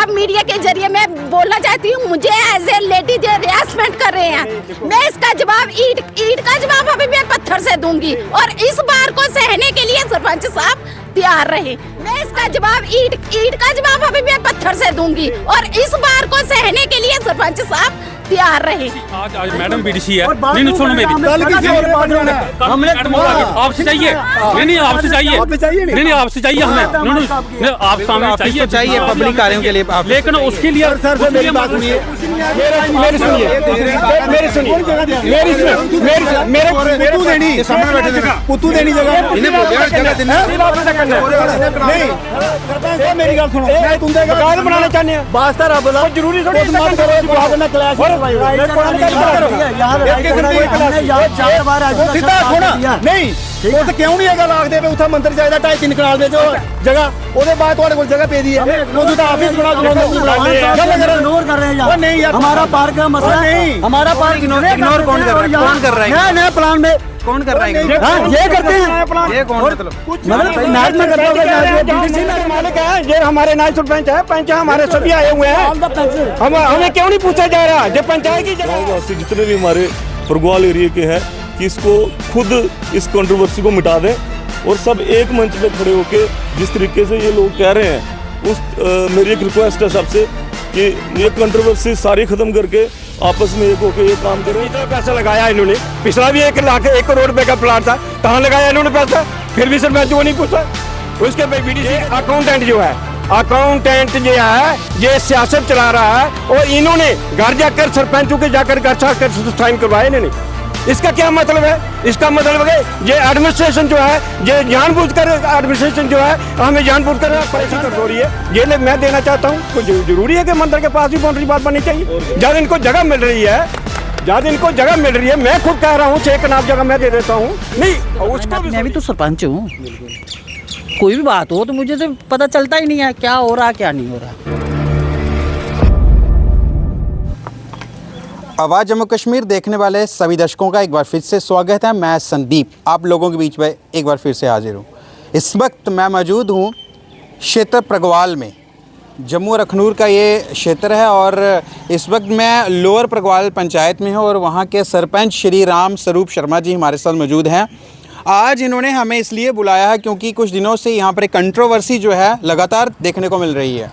साहब मीडिया के जरिए मैं बोलना चाहती हूँ, मुझे एज ए लेडी जो हरासमेंट कर रहे हैं, मैं इसका जवाब ईंट का जवाब अभी मैं पत्थर से दूंगी और इस बार को सहने के लिए सरपंच साहब तैयार रहे। मैं इसका जवाब ईंट का जवाब अभी मैं पत्थर से दूंगी और इस बार को सहने के लिए सरपंच साहब तैयार रहे। आज मैडम बीडीसी है, नहीं सुनो मेरी, हमने आपसे चाहिए, नहीं आपसे चाहिए, नहीं आपसे चाहिए हमें, आप सामने चाहिए, चाहिए पब्लिक कार्यों के लिए, लेकिन उसके लिए मेरी बात सुनिए, पुतू देनी जगह मेरी गल सुनो, मैं तुम बनाना चाहते हैं वास्ता रब दा जरूरी नहीं उस क्यों नहीं है लाख दे उतना मंदिर चाहिए 2.5-3 कनाल दे जो जगह ओदे बाद तुम्हारे कोल जगह पे दी है उस ऑफिस बना इग्नोर कर रहे हैं नहीं यार हमारा पार्क का मसला नहीं हमारा पार्क इग्नोर कौन कर रहा है नया प्लान में कौन कर रहा है? हाँ, ये करते हैं, ये कौन मालिक है, ये हमारे नायब सरपंच है, पंच हमारे सभी आए हुए हैं, हमें क्यों नहीं पूछा जा रहा जब पंचायत की जगह जितने भी हमारे फुटबॉल एरिया के हैं कि इसको खुद इस कंट्रोवर्सी को मिटा दें और सब एक मंच पे खड़े होकर जिस तरीके से ये लोग कह रहे हैं उस मेरी एक रिक्वेस्ट है सबसे कि ये कंट्रोवर्सी सारी खत्म करके आपस में एक होकर ये काम करें। इतना पैसा लगाया इन्होंने, पिछला भी 1 करोड़ रुपए का प्लाट था, कहाँ लगाया इन्होंने पैसा, फिर भी सरपंच को नहीं पूछा। उसके बीडीसी अकाउंटेंट जो है, अकाउंटेंट जो है ये सियासत चला रहा है और इन्होंने घर जाकर सरपंचों के जाकर साइन करवाए इन्होंने। इसका क्या मतलब है? इसका मतलब है ये एडमिनिस्ट्रेशन जो है ये जानबूझकर एडमिनिस्ट्रेशन जो है हमें जानबूझकर परेशान हो रही है। ये मैं देना चाहता हूँ, तो जरूरी है कि मंदिर के पास ही बाउंड्री बात बननी चाहिए। जब इनको जगह मिल रही है, मैं खुद कह रहा हूँ 6 कनाल जगह मैं दे देता हूँ। नहीं उसको मैं भी तो सरपंच हूँ, कोई भी बात हो तो मुझे तो पता चलता ही नहीं है क्या हो रहा क्या नहीं हो रहा। आवाज़ जम्मू कश्मीर देखने वाले सभी दर्शकों का एक बार फिर से स्वागत है। मैं संदीप आप लोगों के बीच में एक बार फिर से हाजिर हूँ। इस वक्त मैं मौजूद हूँ क्षेत्र प्रगवाल में, जम्मू और अखनूर का ये क्षेत्र है और इस वक्त मैं लोअर प्रगवाल पंचायत में हूँ और वहाँ के सरपंच श्री राम स्वरूप शर्मा जी हमारे साथ मौजूद हैं। आज इन्होंने हमें इसलिए बुलाया है क्योंकि कुछ दिनों से यहाँ पर एक कंट्रोवर्सी जो है लगातार देखने को मिल रही है।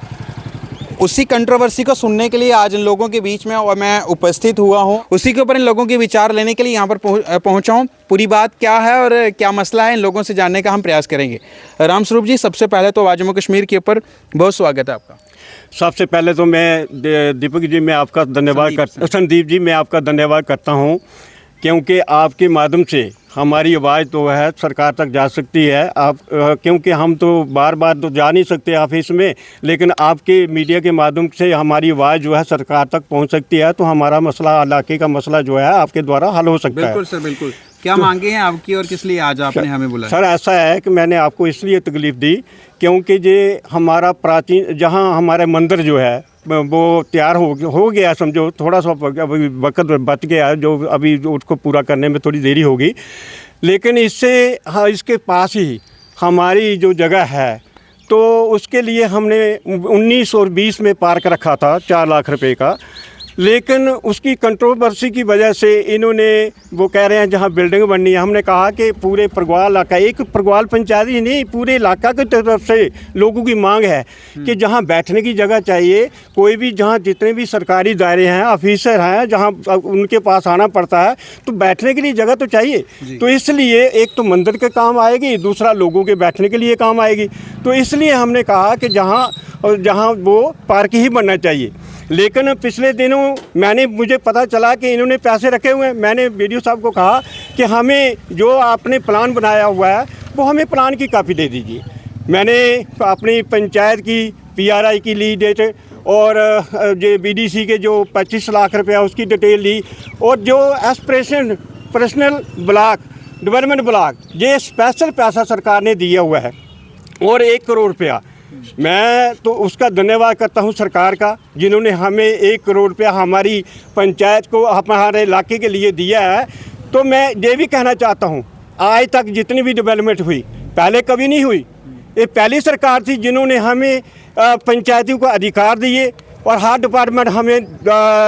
उसी कंट्रोवर्सी को सुनने के लिए आज इन लोगों के बीच में और मैं उपस्थित हुआ हूं, उसी के ऊपर इन लोगों के विचार लेने के लिए यहां पर पहुंचा हूं। पूरी बात क्या है और क्या मसला है इन लोगों से जानने का हम प्रयास करेंगे। राम स्वरूप जी, सबसे पहले तो आवाज़ जम्मू कश्मीर के ऊपर बहुत स्वागत है आपका। सबसे पहले तो मैं दीपक जी मैं आपका धन्यवाद संदीप जी मैं आपका धन्यवाद करता हूँ, क्योंकि आपके माध्यम से हमारी आवाज़ तो है सरकार तक जा सकती है। आप क्योंकि हम तो बार बार तो जा नहीं सकते ऑफिस में, लेकिन आपके मीडिया के माध्यम से हमारी आवाज़ जो है सरकार तक पहुंच सकती है, तो हमारा मसला इलाके का मसला जो है आपके द्वारा हल हो सकता है। बिल्कुल सर, बिल्कुल। क्या मांगे हैं आपकी और किस लिए आज आपने हमें बुलाया? सर ऐसा है कि मैंने आपको इसलिए तकलीफ़ दी क्योंकि ये हमारा प्राचीन जहाँ हमारे मंदिर जो है वो तैयार हो गया, समझो थोड़ा सा अभी वक्त बच गया है जो अभी उसको पूरा करने में थोड़ी देरी होगी, लेकिन इससे हाँ इसके पास ही हमारी जो जगह है तो उसके लिए हमने 19 और 20 में पार्क रखा था 4 लाख रुपए का, लेकिन उसकी कंट्रोवर्सी की वजह से इन्होंने वो कह रहे हैं जहाँ बिल्डिंग बननी है। हमने कहा कि पूरे प्रगवाल इलाका, एक प्रगवाल पंचायत ही नहीं पूरे इलाका की तरफ से लोगों की मांग है कि जहाँ बैठने की जगह चाहिए, कोई भी जहाँ जितने भी सरकारी दायरे हैं ऑफिसर हैं जहाँ उनके पास आना पड़ता है तो बैठने के लिए जगह तो चाहिए। तो इसलिए एक तो मंदिर के काम आएगी, दूसरा लोगों के बैठने के लिए काम आएगी। तो इसलिए हमने कहा कि जहाँ वो पार्क ही बनना चाहिए। लेकिन पिछले दिनों मुझे पता चला कि इन्होंने पैसे रखे हुए हैं। मैंने वीडियो साहब को कहा कि हमें जो आपने प्लान बनाया हुआ है वो हमें प्लान की कापी दे दीजिए। मैंने अपनी पंचायत की PRI की ली डेट और जो BDC के जो 25 लाख रुपया उसकी डिटेल ली और जो पर्सनल ब्लॉक डेवलपमेंट ब्लॉक ये स्पेशल पैसा सरकार ने दिया हुआ है और 1 करोड़ रुपया। मैं तो उसका धन्यवाद करता हूं सरकार का, जिन्होंने हमें 1 करोड़ रुपया हमारी पंचायत को हमारे इलाके के लिए दिया है। तो मैं ये भी कहना चाहता हूं आज तक जितनी भी डेवलपमेंट हुई पहले कभी नहीं हुई, ये पहली सरकार थी जिन्होंने हमें पंचायती को अधिकार दिए और हर डिपार्टमेंट हमें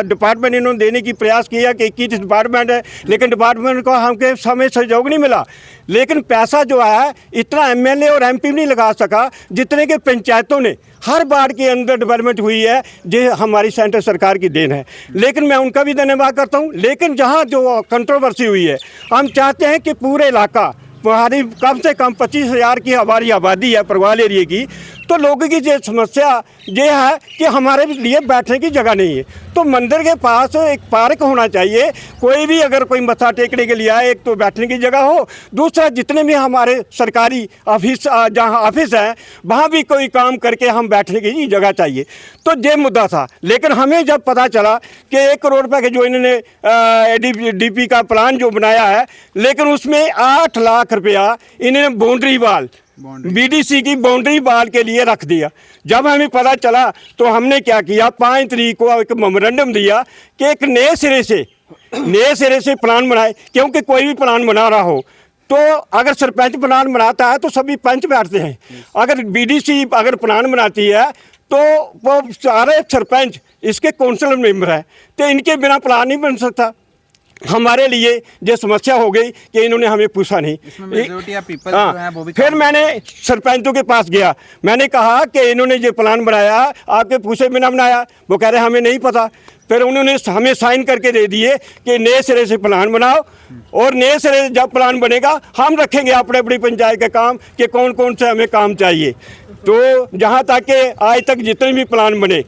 डिपार्टमेंट इन्होंने देने की प्रयास किया कि 21 डिपार्टमेंट है, लेकिन डिपार्टमेंट को हमके समय सहयोग नहीं मिला। लेकिन पैसा जो है इतना एमएलए और एमपी नहीं लगा सका जितने के पंचायतों ने हर वार्ड के अंदर डेवलपमेंट हुई है। ये हमारी सेंट्रल सरकार की देन है, लेकिन मैं उनका भी धन्यवाद करता हूँ। लेकिन जहाँ जो कंट्रोवर्सी हुई है, हम चाहते हैं कि पूरे इलाका हमारी कम से कम 25,000 की हमारी आबादी है परवाल एरिया की, तो लोगों की जो समस्या ये है कि हमारे लिए बैठने की जगह नहीं है। तो मंदिर के पास एक पार्क होना चाहिए। कोई भी अगर कोई मत्था टेकने के लिए आए, एक तो बैठने की जगह हो, दूसरा जितने भी हमारे सरकारी ऑफिस जहाँ ऑफिस है वहाँ भी कोई काम करके हम बैठने की जगह चाहिए। तो ये मुद्दा था। लेकिन हमें जब पता चला कि 1 करोड़ रुपये के जो इन्होंने ADP का प्लान जो बनाया है, लेकिन उसमें 8 लाख रुपया इन्होंने बाउंड्री वाल BDC की बाउंड्री वाल के लिए रख दिया। जब हमें पता चला तो हमने क्या किया, 5 तारीख को एक मेमोरेंडम दिया कि एक नए सिरे से प्लान बनाए। क्योंकि कोई भी प्लान बना रहा हो तो अगर सरपंच प्लान बनाता है तो सभी पंच बैठते हैं। अगर BDC अगर प्लान बनाती है तो वो सारे सरपंच इसके काउंसिल मेंबर है, तो इनके बिना प्लान नहीं बन सकता। हमारे लिए जो समस्या हो गई कि इन्होंने हमें पूछा नहीं। फिर मैंने सरपंचों के पास गया, मैंने कहा कि इन्होंने जो प्लान बनाया आपके पूछे बिना बनाया। वो कह रहे हमें नहीं पता। फिर उन्होंने हमें साइन करके दे दिए कि नए सिरे से प्लान बनाओ, और नए सिरे जब प्लान बनेगा हम रखेंगे अपने अपनी पंचायत का काम कि कौन कौन से हमें काम चाहिए। तो जहाँ तक कि आज तक जितने भी प्लान बने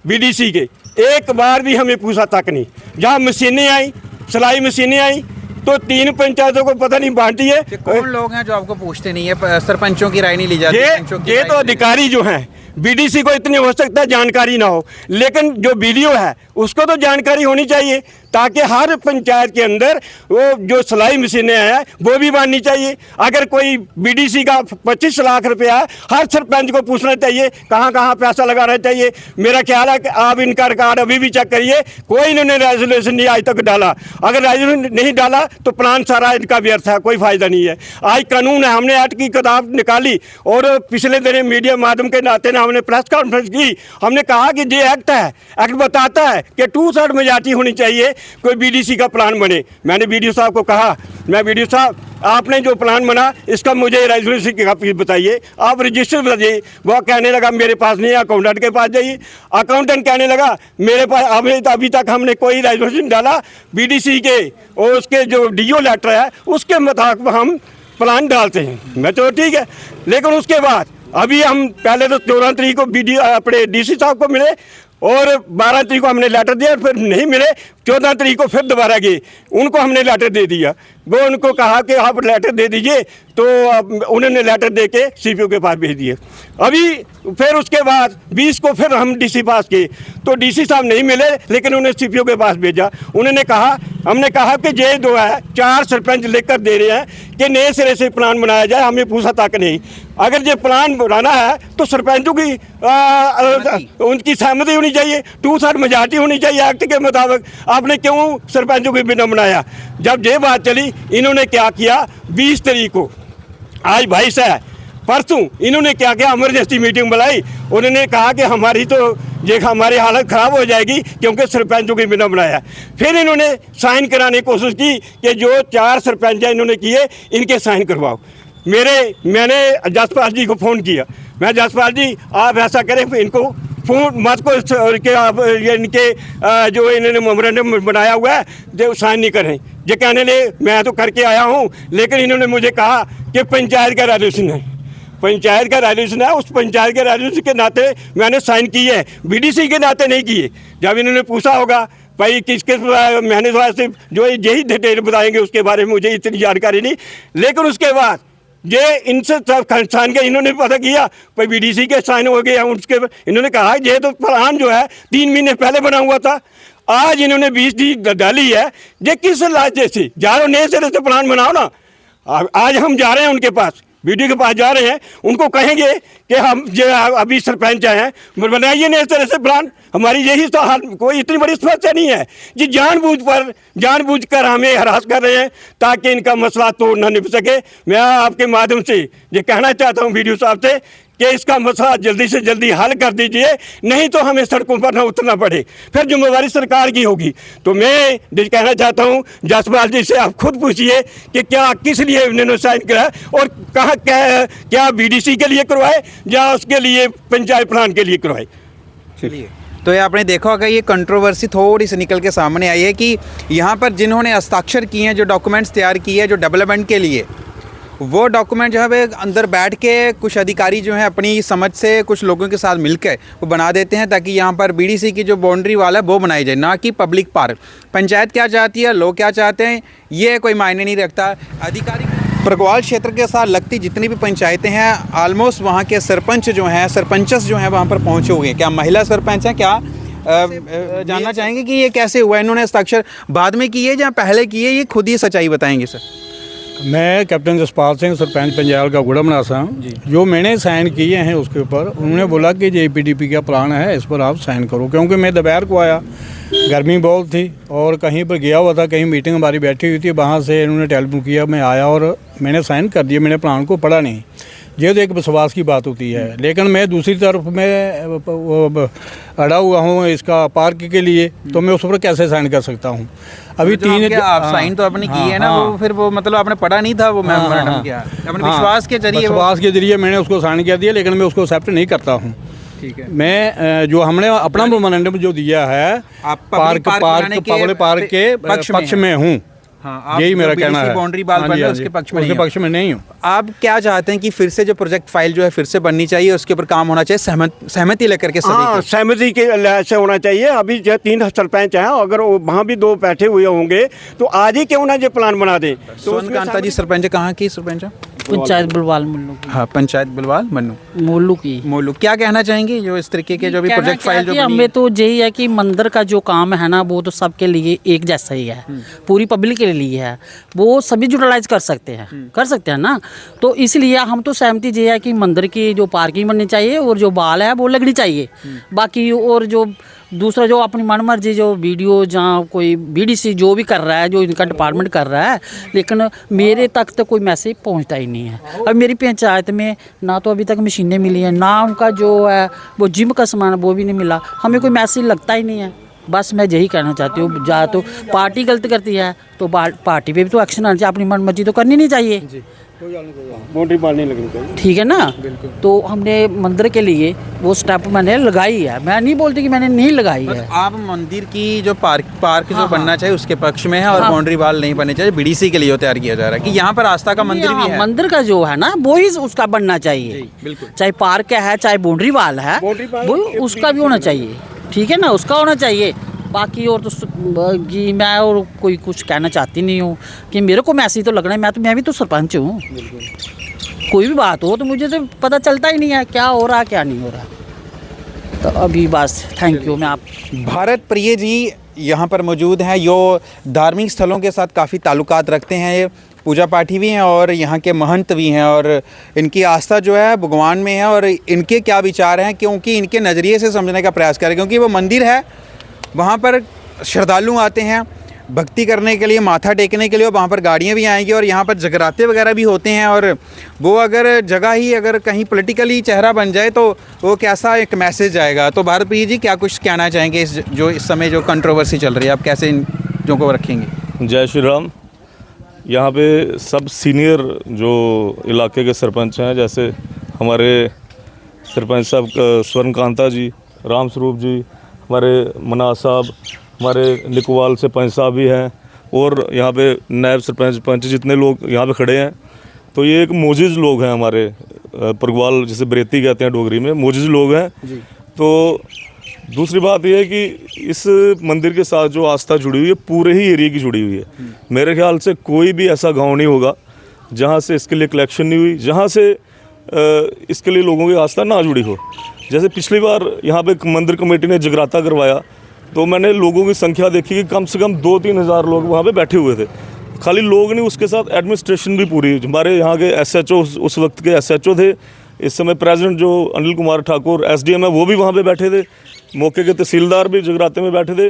BDC के, एक बार भी हमें पूछा तक नहीं। जहाँ मशीनें आई, सिलाई मशीनें आई, तो 3 पंचायतों को पता नहीं बांटी है। कौन लोग हैं जो आपको पूछते नहीं है, सरपंचों की राय नहीं ली जाती? ये तो अधिकारी जो हैं, BDC को इतनी हो सकता है जानकारी ना हो, लेकिन जो BDO है उसको तो जानकारी होनी चाहिए, ताकि हर पंचायत के अंदर वो जो सिलाई मशीनें हैं वो भी बांधनी चाहिए। अगर कोई BDC का 25 लाख रुपया है, हर सरपंच को पूछना चाहिए कहाँ कहाँ पैसा लगाना चाहिए। मेरा ख्याल है कि आप इनका रिकॉर्ड अभी भी चेक करिए, कोई इन्होंने रेजोल्यूशन नहीं आज तक डाला। अगर रेजोल्यूशन नहीं डाला तो प्लान सारा इनका व्यर्थ है, कोई फ़ायदा नहीं है। आज कानून है, हमने एक्ट की किताब निकाली और पिछले दिन मीडिया माध्यम के नाते ना हमने प्रेस कॉन्फ्रेंस की। हमने कहा कि ये एक्ट है, एक्ट बताता है कि 2/3 मेजॉरिटी होनी चाहिए कोई BDC का प्लान बने। मैंने BDO साहब को कहा, मैं BDO साहब आपने जो प्लान बना इसका मुझे रेजोल्यूशन की कॉपी बताइए, आप रजिस्टर बताइए। वो कहने लगा मेरे पास नहीं है, अकाउंटेंट के पास जाइए। अकाउंटेंट कहने लगा मेरे पास अभी तक हमने कोई रेजोल्यूशन डाला BDC के और उसके जो DO लेटर है उसके मुताबिक हम प्लान डालते हैं। मैं तो ठीक है, लेकिन उसके बाद अभी हम पहले तो 14 तारीख को अपने DC साहब को मिले और 12 तारीख को हमने लेटर दिया, फिर नहीं मिले। 14 तारीख को फिर दोबारा गए, उनको हमने लेटर दे दिया। वो उनको कहा कि आप लेटर दे दीजिए, तो उन्होंने लेटर दे के CPO के पास भेज दिए। अभी फिर उसके बाद 20 को फिर हम DC पास किए, तो DC साहब नहीं मिले, लेकिन उन्हें CPO के पास भेजा। उन्होंने कहा, हमने कहा कि ये जो है 4 सरपंच लेकर दे रहे हैं कि नए सिरे से प्लान बनाया जाए, हमें पूछा तक नहीं। अगर ये प्लान बनाना है तो सरपंचों की उनकी सहमति होनी चाहिए, 2/3 मेजॉरिटी होनी चाहिए एक्ट के मुताबिक। आपने क्यों सरपंचों की बिना बनाया? जब ये बात चली, इन्होंने क्या किया, 20 तारीख को, आज 22 है, परसों इन्होंने क्या किया, इमरजेंसी मीटिंग बुलाई। उन्होंने कहा कि हमारी हालत ख़राब हो जाएगी क्योंकि सरपंचों की बिना बनाया। फिर इन्होंने साइन कराने की कोशिश की कि जो 4 सरपंच हैं इन्होंने किए, इनके साइन करवाओ। मैंने जसपाल जी को फ़ोन किया, मैं जसपाल जी आप ऐसा करें, इनको फ़ोन मत को इनके जो इन्होंने मेमोरेंडम बनाया हुआ है जो साइन नहीं करें। ये कहने लगे मैं तो करके आया हूँ, लेकिन इन्होंने मुझे कहा कि पंचायत का रेजोल्यूशन है, पंचायत का रेजोल्यूशन है, उस पंचायत के रेजोल्यूशन के नाते मैंने साइन किए हैं, BDC के नाते नहीं किए। जब इन्होंने पूछा होगा भाई किसके मैंने से जो यही डिटेल बताएंगे, उसके बारे में मुझे इतनी जानकारी नहीं। लेकिन उसके बाद ये इनसे साइन के इन्होंने पता किया, भाई BDC के साइन हो गए। उसके इन्होंने कहा ये तो प्लान जो है 3 महीने पहले बना हुआ था, आज इन्होंने 20 डी डाली है। ये किस लालच से जा रहे हो, नए सिरे से प्लान बनाओ ना। आज हम जा रहे हैं उनके पास, BDO के पास जा रहे हैं, उनको कहेंगे कि हम जो अभी सरपंच आए हैं, बनाइए नए तरह से प्लान। हमारी यही तो हाल, कोई इतनी बड़ी समस्या नहीं है जी, जानबूझकर हमें हरास कर रहे हैं ताकि इनका मसला तो न निप सके। मैं आपके माध्यम से ये कहना चाहता हूँ BDO साहब से कि इसका मसला जल्दी से जल्दी हल कर दीजिए, नहीं तो हमें सड़कों पर न उतरना पड़े, फिर जिम्मेवारी सरकार की होगी। तो मैं कहना चाहता हूँ जसपाल जी से आप खुद पूछिए कि क्या किस लिए उन्होंने साइन करा और कहाँ क्या बीडीसी के लिए करवाए या उसके लिए पंचायत प्लान के लिए करवाए। चलिए, तो ये आपने देखा होगा, ये कंट्रोवर्सी थोड़ी सी निकल के सामने आई है कि यहाँ पर जिन्होंने हस्ताक्षर किए हैं, जो डॉक्यूमेंट्स तैयार किए हैं जो डेवलपमेंट के लिए, वो डॉक्यूमेंट जो है अंदर बैठ के कुछ अधिकारी जो हैं अपनी समझ से कुछ लोगों के साथ मिलकर वो बना देते हैं ताकि यहाँ पर बीडीसी की जो बाउंड्री वाला है वो बनाई जाए, ना कि पब्लिक पार्क। पंचायत क्या चाहती है, लोग क्या चाहते हैं, ये कोई मायने नहीं रखता। अधिकारी प्रगवाल क्षेत्र के साथ लगती जितनी भी पंचायतें हैं, ऑलमोस्ट वहाँ के सरपंच जो हैं, सरपंचस जो हैं वहाँ पर पहुँचे हुए हैं। क्या महिला सरपंच हैं? क्या जानना चाहेंगे कि ये कैसे हुआ, इन्होंने हस्ताक्षर बाद में किए या पहले किए, ये खुद ही सच्चाई बताएंगे सर। मैं कैप्टन जसपाल सिंह सरपंच पंजाल का गुड़ा मनासा हूँ। जो मैंने साइन किए हैं उसके ऊपर उन्होंने बोला कि JPDP का प्लान है, इस पर आप साइन करो। क्योंकि मैं दोपहर को आया, गर्मी बहुत थी और कहीं पर गया हुआ था, कहीं मीटिंग हमारी बैठी हुई थी, वहाँ से इन्होंने टेलीफोन किया, मैं आया और मैंने साइन कर दिया। मैंने प्लान को पढ़ा नहीं, ये तो एक विश्वास की बात होती है। लेकिन मैं दूसरी तरफ मैं अड़ा हुआ हूँ इसका पार्क के लिए, तो मैं उस पर कैसे साइन कर सकता हूँ? अभी तीन आप साइन तो अपनी की है ना, वो फिर वो मतलब आपने पढ़ा नहीं था, वो मैम किया अपने विश्वास के जरिए मैंने उसको साइन कर दिया, लेकिन मैं उसको एक्सेप्ट नहीं करता हूँ। ठीक है, मैं जो हमने अपना मेमोरेंडम जो दिया है पार्क के पक्ष में हूँ। हाँ, यही मेरा कहना है। बाउंड्री बाल बन है उसके पक्ष में नहीं हूँ। आप क्या चाहते हैं कि फिर से जो प्रोजेक्ट फाइल जो है फिर से बननी चाहिए, उसके ऊपर काम होना चाहिए, सहमति लेकर के सभी सहमति के से होना चाहिए। अभी जो 3 सरपंच हैं, अगर वहाँ भी 2 बैठे हुए होंगे तो आज ही क्यों ना जो प्लान बना दें। तो कांता जी सरपंच कहाँ की सरपंच है? पंचायत बुलवाल मन्नू। हाँ, पंचायत बुलवाल मन्नू मोलू की। मोलू, क्या कहना चाहेंगे जो इस तरीके के जो भी प्रोजेक्ट फाइल जो हमें तो यही है कि मंदिर का जो काम है ना, वो तो सबके लिए एक जैसा ही है, पूरी पब्लिक के लिए है, वो सभी यूटिलाइज कर सकते हैं ना। तो इसलिए हम तो सहमति ये है कि मंदिर की जो पार्किंग बननी चाहिए और जो बाल है वो लगनी चाहिए। बाकी और जो दूसरा जो अपनी मन मर्जी जो वीडियो जहाँ कोई BDC जो भी कर रहा है, जो इनका डिपार्टमेंट कर रहा है, लेकिन मेरे तक तो कोई मैसेज पहुंचता ही नहीं है। अब मेरी पंचायत में ना तो अभी तक मशीनें मिली हैं, ना उनका जो है वो जिम का सामान वो भी नहीं मिला, हमें कोई मैसेज लगता ही नहीं है। बस मैं यही कहना चाहती हूँ, या तो पार्टी गलत करती है तो पार्टी पे भी तो एक्शन आना चाहिए, अपनी मन मर्जी तो करनी नहीं चाहिए। बाउंड्री बाल नहीं लगनी चाहिए, ठीक है ना। तो हमने मंदिर के लिए वो स्टेप मैंने लगाई है, मैं नहीं बोलती कि मैंने नहीं लगाई है। आप मंदिर की जो पार्क जो बनना चाहिए उसके पक्ष में है और बाउंड्री वाल नहीं बनने चाहिए, BDC के लिए तैयार किया जा रहा है कि यहाँ पर आस्था का मंदिर भी है। मंदिर का जो है ना वो ही उसका बनना चाहिए, चाहे पार्क है चाहे बाउंड्री वाल है, वो उसका भी होना चाहिए, ठीक है ना, उसका होना चाहिए। बाकी और तो कि मैं और कोई कुछ कहना चाहती नहीं हूँ कि मेरे को मैसेज तो लगना है, मैं भी तो सरपंच हूँ। कोई भी बात हो तो मुझे तो पता चलता ही नहीं है क्या हो रहा क्या नहीं हो रहा। तो अभी बस थैंक यू। मैं आप भारत प्रिय जी यहाँ पर मौजूद हैं, जो धार्मिक स्थलों के साथ काफ़ी ताल्लुकात रखते हैं, ये पूजा पाठी भी हैं और यहाँ के महंत भी हैं और इनकी आस्था जो है भगवान में है और इनके क्या विचार हैं, क्योंकि इनके नज़रिए से समझने का प्रयास करें, क्योंकि वो मंदिर है, वहाँ पर श्रद्धालु आते हैं भक्ति करने के लिए, माथा टेकने के लिए, वहाँ पर गाड़ियाँ भी आएंगी और यहाँ पर जगराते वगैरह भी होते हैं। और वो अगर जगह ही अगर कहीं पॉलिटिकली चेहरा बन जाए तो वो कैसा एक मैसेज जाएगा। तो भारत प्रिय जी क्या कुछ कहना चाहेंगे इस समय जो कंट्रोवर्सी चल रही है, आप कैसे इन जो को रखेंगे? जय श्री राम। यहाँ पे सब सीनियर जो इलाके के सरपंच हैं, जैसे हमारे सरपंच साहब स्वर्ण कांता जी, राम स्वरूप जी, हमारे मनाज साहब, हमारे निकोवाल से पंच साहब भी हैं और यहाँ पे नायब सरपंच पंच जितने लोग यहाँ पे खड़े हैं, तो ये एक मोजिज लोग हैं हमारे प्रगवाल, जिसे बरेती कहते हैं डोगरी में, मोजिज लोग हैं। तो दूसरी बात यह है कि इस मंदिर के साथ जो आस्था जुड़ी हुई है पूरे ही एरिया की जुड़ी हुई है। मेरे ख्याल से कोई भी ऐसा गांव नहीं होगा जहां से इसके लिए कलेक्शन नहीं हुई, जहां से इसके लिए लोगों की आस्था ना जुड़ी हो। जैसे पिछली बार यहाँ पे मंदिर कमेटी ने जगराता करवाया तो मैंने लोगों की संख्या देखी कि कम से कम 2-3 हज़ार लोग वहाँ पे बैठे हुए थे। खाली लोग नहीं, उसके साथ एडमिनिस्ट्रेशन भी पूरी, हमारे यहाँ के SHO, उस वक्त के SHO थे, इस समय प्रेसिडेंट जो अनिल कुमार ठाकुर SDM है वो भी वहाँ पे बैठे थे, मौके के तहसीलदार भी जगराते में बैठे थे।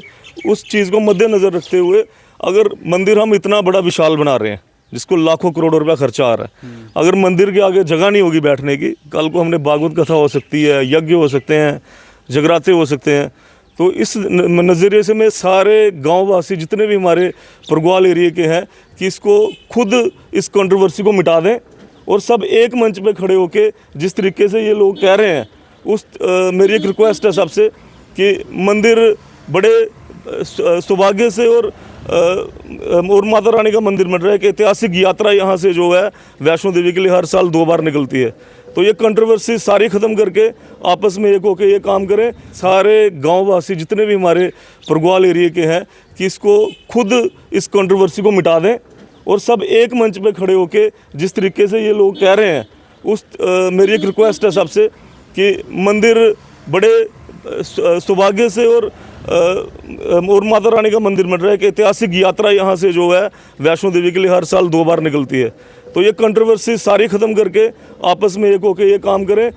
उस चीज़ को मद्देनज़र रखते हुए अगर मंदिर हम इतना बड़ा विशाल बना रहे हैं, जिसको लाखों करोड़ों रुपया खर्चा आ रहा है। अगर मंदिर के आगे जगह नहीं होगी बैठने की, कल को हमने भागवत कथा हो सकती है, यज्ञ हो सकते हैं, जगराते हो सकते हैं। तो इस नज़रिए से मैं सारे गांववासी जितने भी हमारे परगवाल एरिया के हैं कि इसको खुद इस कंट्रोवर्सी को मिटा दें और सब एक मंच पे खड़े होके जिस तरीके से ये लोग कह रहे हैं उस मेरी एक रिक्वेस्ट है सबसे कि मंदिर बड़े सौभाग्य से और माता रानी का मंदिर बन रहा है कि ऐतिहासिक यात्रा यहाँ से जो है वैष्णो देवी के लिए हर साल 2 बार निकलती है। तो ये कंट्रोवर्सी सारी ख़त्म करके आपस में एक होकर ये काम करें सारे गांववासी जितने भी हमारे परगवाल एरिया के हैं कि इसको खुद इस कंट्रोवर्सी को मिटा दें और सब एक मंच पे खड़े होके जिस तरीके से ये लोग कह रहे हैं उस मेरी एक रिक्वेस्ट है सबसे कि मंदिर बड़े सौभाग्य से और माता रानी का मंदिर बन रहा है कि ऐतिहासिक यात्रा यहाँ से जो है वैष्णो देवी के लिए हर साल 2 बार निकलती है। तो ये कंट्रोवर्सी सारी ख़त्म करके आपस में एक होकर ये काम करें।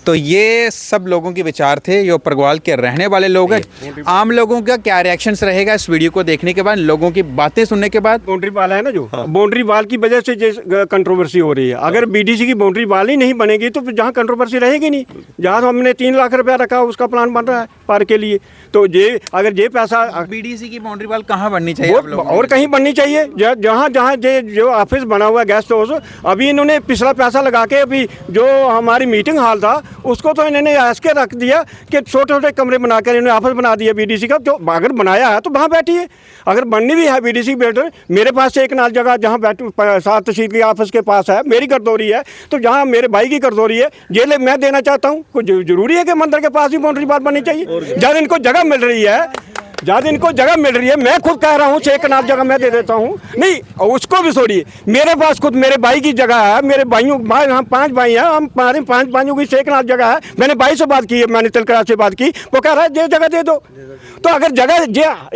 तो ये सब लोगों के विचार थे जो परगवाल के रहने वाले लोग हैं। आम लोगों का क्या रिएक्शंस रहेगा इस वीडियो को देखने के बाद, लोगों की बातें सुनने के बाद? बाउंड्री वाल है ना जो बाउंड्री वाल की वजह से कंट्रोवर्सी हो रही है। अगर बीडीसी की बाउंड्री वाल ही नहीं बनेगी तो जहाँ कंट्रोवर्सी रहेगी नहीं। जहाँ हमने 3 लाख रुपया रखा उसका प्लान बन रहा है पार्क के लिए, तो ये अगर ये पैसा बीडीसी की बाउंड्री वाल कहाँ बननी चाहिए और कहीं बननी चाहिए। जहाँ जहाँ जो ऑफिस बना हुआ है गेस्ट हाउस, अभी इन्होंने पिछला पैसा लगा के अभी जो हमारी मीटिंग हॉल था उसको तो इन्होंने ऐसे रख दिया कि छोटे छोटे कमरे बनाकर इन्होंने ऑफिस बना दिया बीडीसी का। जो अगर बनाया है तो वहाँ बैठिए, अगर बननी भी है बीडीसी बैठे। मेरे पास से एक नाल जगह जहाँ बैठू 7 तहसील के ऑफिस के पास है, मेरी करदौरी है, तो जहाँ मेरे भाई की करदौरी है ये मैं देना चाहता हूँ। कुछ जरूरी है कि मंदिर के पास ही बाउंड्री वाल बननी चाहिए। जब इनको जगह मिल रही है, जब इनको जगह मिल रही है, मैं खुद कह रहा हूँ 6 कनाल जगह मैं दे देता हूँ। नहीं उसको भी छोड़िए, मेरे पास खुद मेरे भाई की जगह है, मेरे भाइयों हम 5 भाई हैं, हम 5 भाइयों की 6 कनाल जगह है। मैंने भाई से बात की है, मैंने तिलकरा से बात की, वो कह रहा है ये जगह दे दो। तो अगर जगह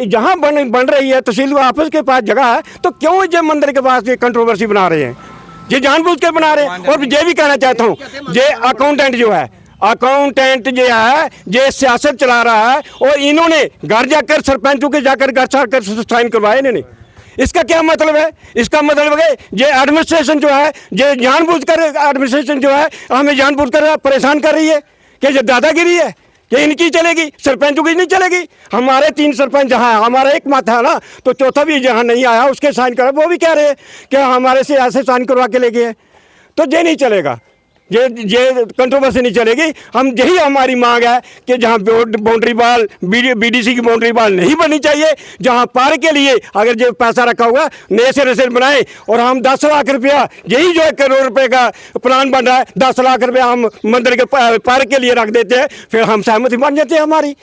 जहाँ बन रही है तहसील ऑफिस के पास जगह है तो क्यों ये मंदिर के पास ये कंट्रोवर्सी बना रहे हैं? ये जानबूझ के बना रहे हैं। और ये भी कहना चाहता हूँ, ये अकाउंटेंट जो है, अकाउंटेंट जो है ये सियासत चला रहा है और इन्होंने घर जाकर सरपंचों के जाकर घर जाकर साइन करवाए इन्होंने। इसका क्या मतलब है? इसका मतलब है ये एडमिनिस्ट्रेशन जो है ये जानबूझकर एडमिनिस्ट्रेशन जो है हमें जानबूझकर परेशान कर रही है कि ये दादागिरी है कि इनकी चलेगी, सरपंचों की नहीं चलेगी। हमारे 3 सरपंच जहाँ है, हमारा एक मत है ना, तो चौथा भी जहाँ नहीं आया उसके साइन करा, वो भी कह रहे हैं कि हमारे से ऐसे साइन करवा के ले गए। तो ये नहीं चलेगा, ये कंट्रोवर्सी नहीं चलेगी। हम यही हमारी मांग है कि जहाँ बाउंड्री वाल बीडीसी की बाउंड्री वाल नहीं बननी चाहिए, जहाँ पार्क के लिए अगर जो पैसा रखा हुआ नए सिरे से बनाए और हम 10 लाख रुपया, यही जो 1 करोड़ रुपए का प्लान बन रहा है, 10 लाख रुपया हम मंदिर के पार्क के लिए रख देते हैं, फिर हम सहमति बन जाते हैं हमारी।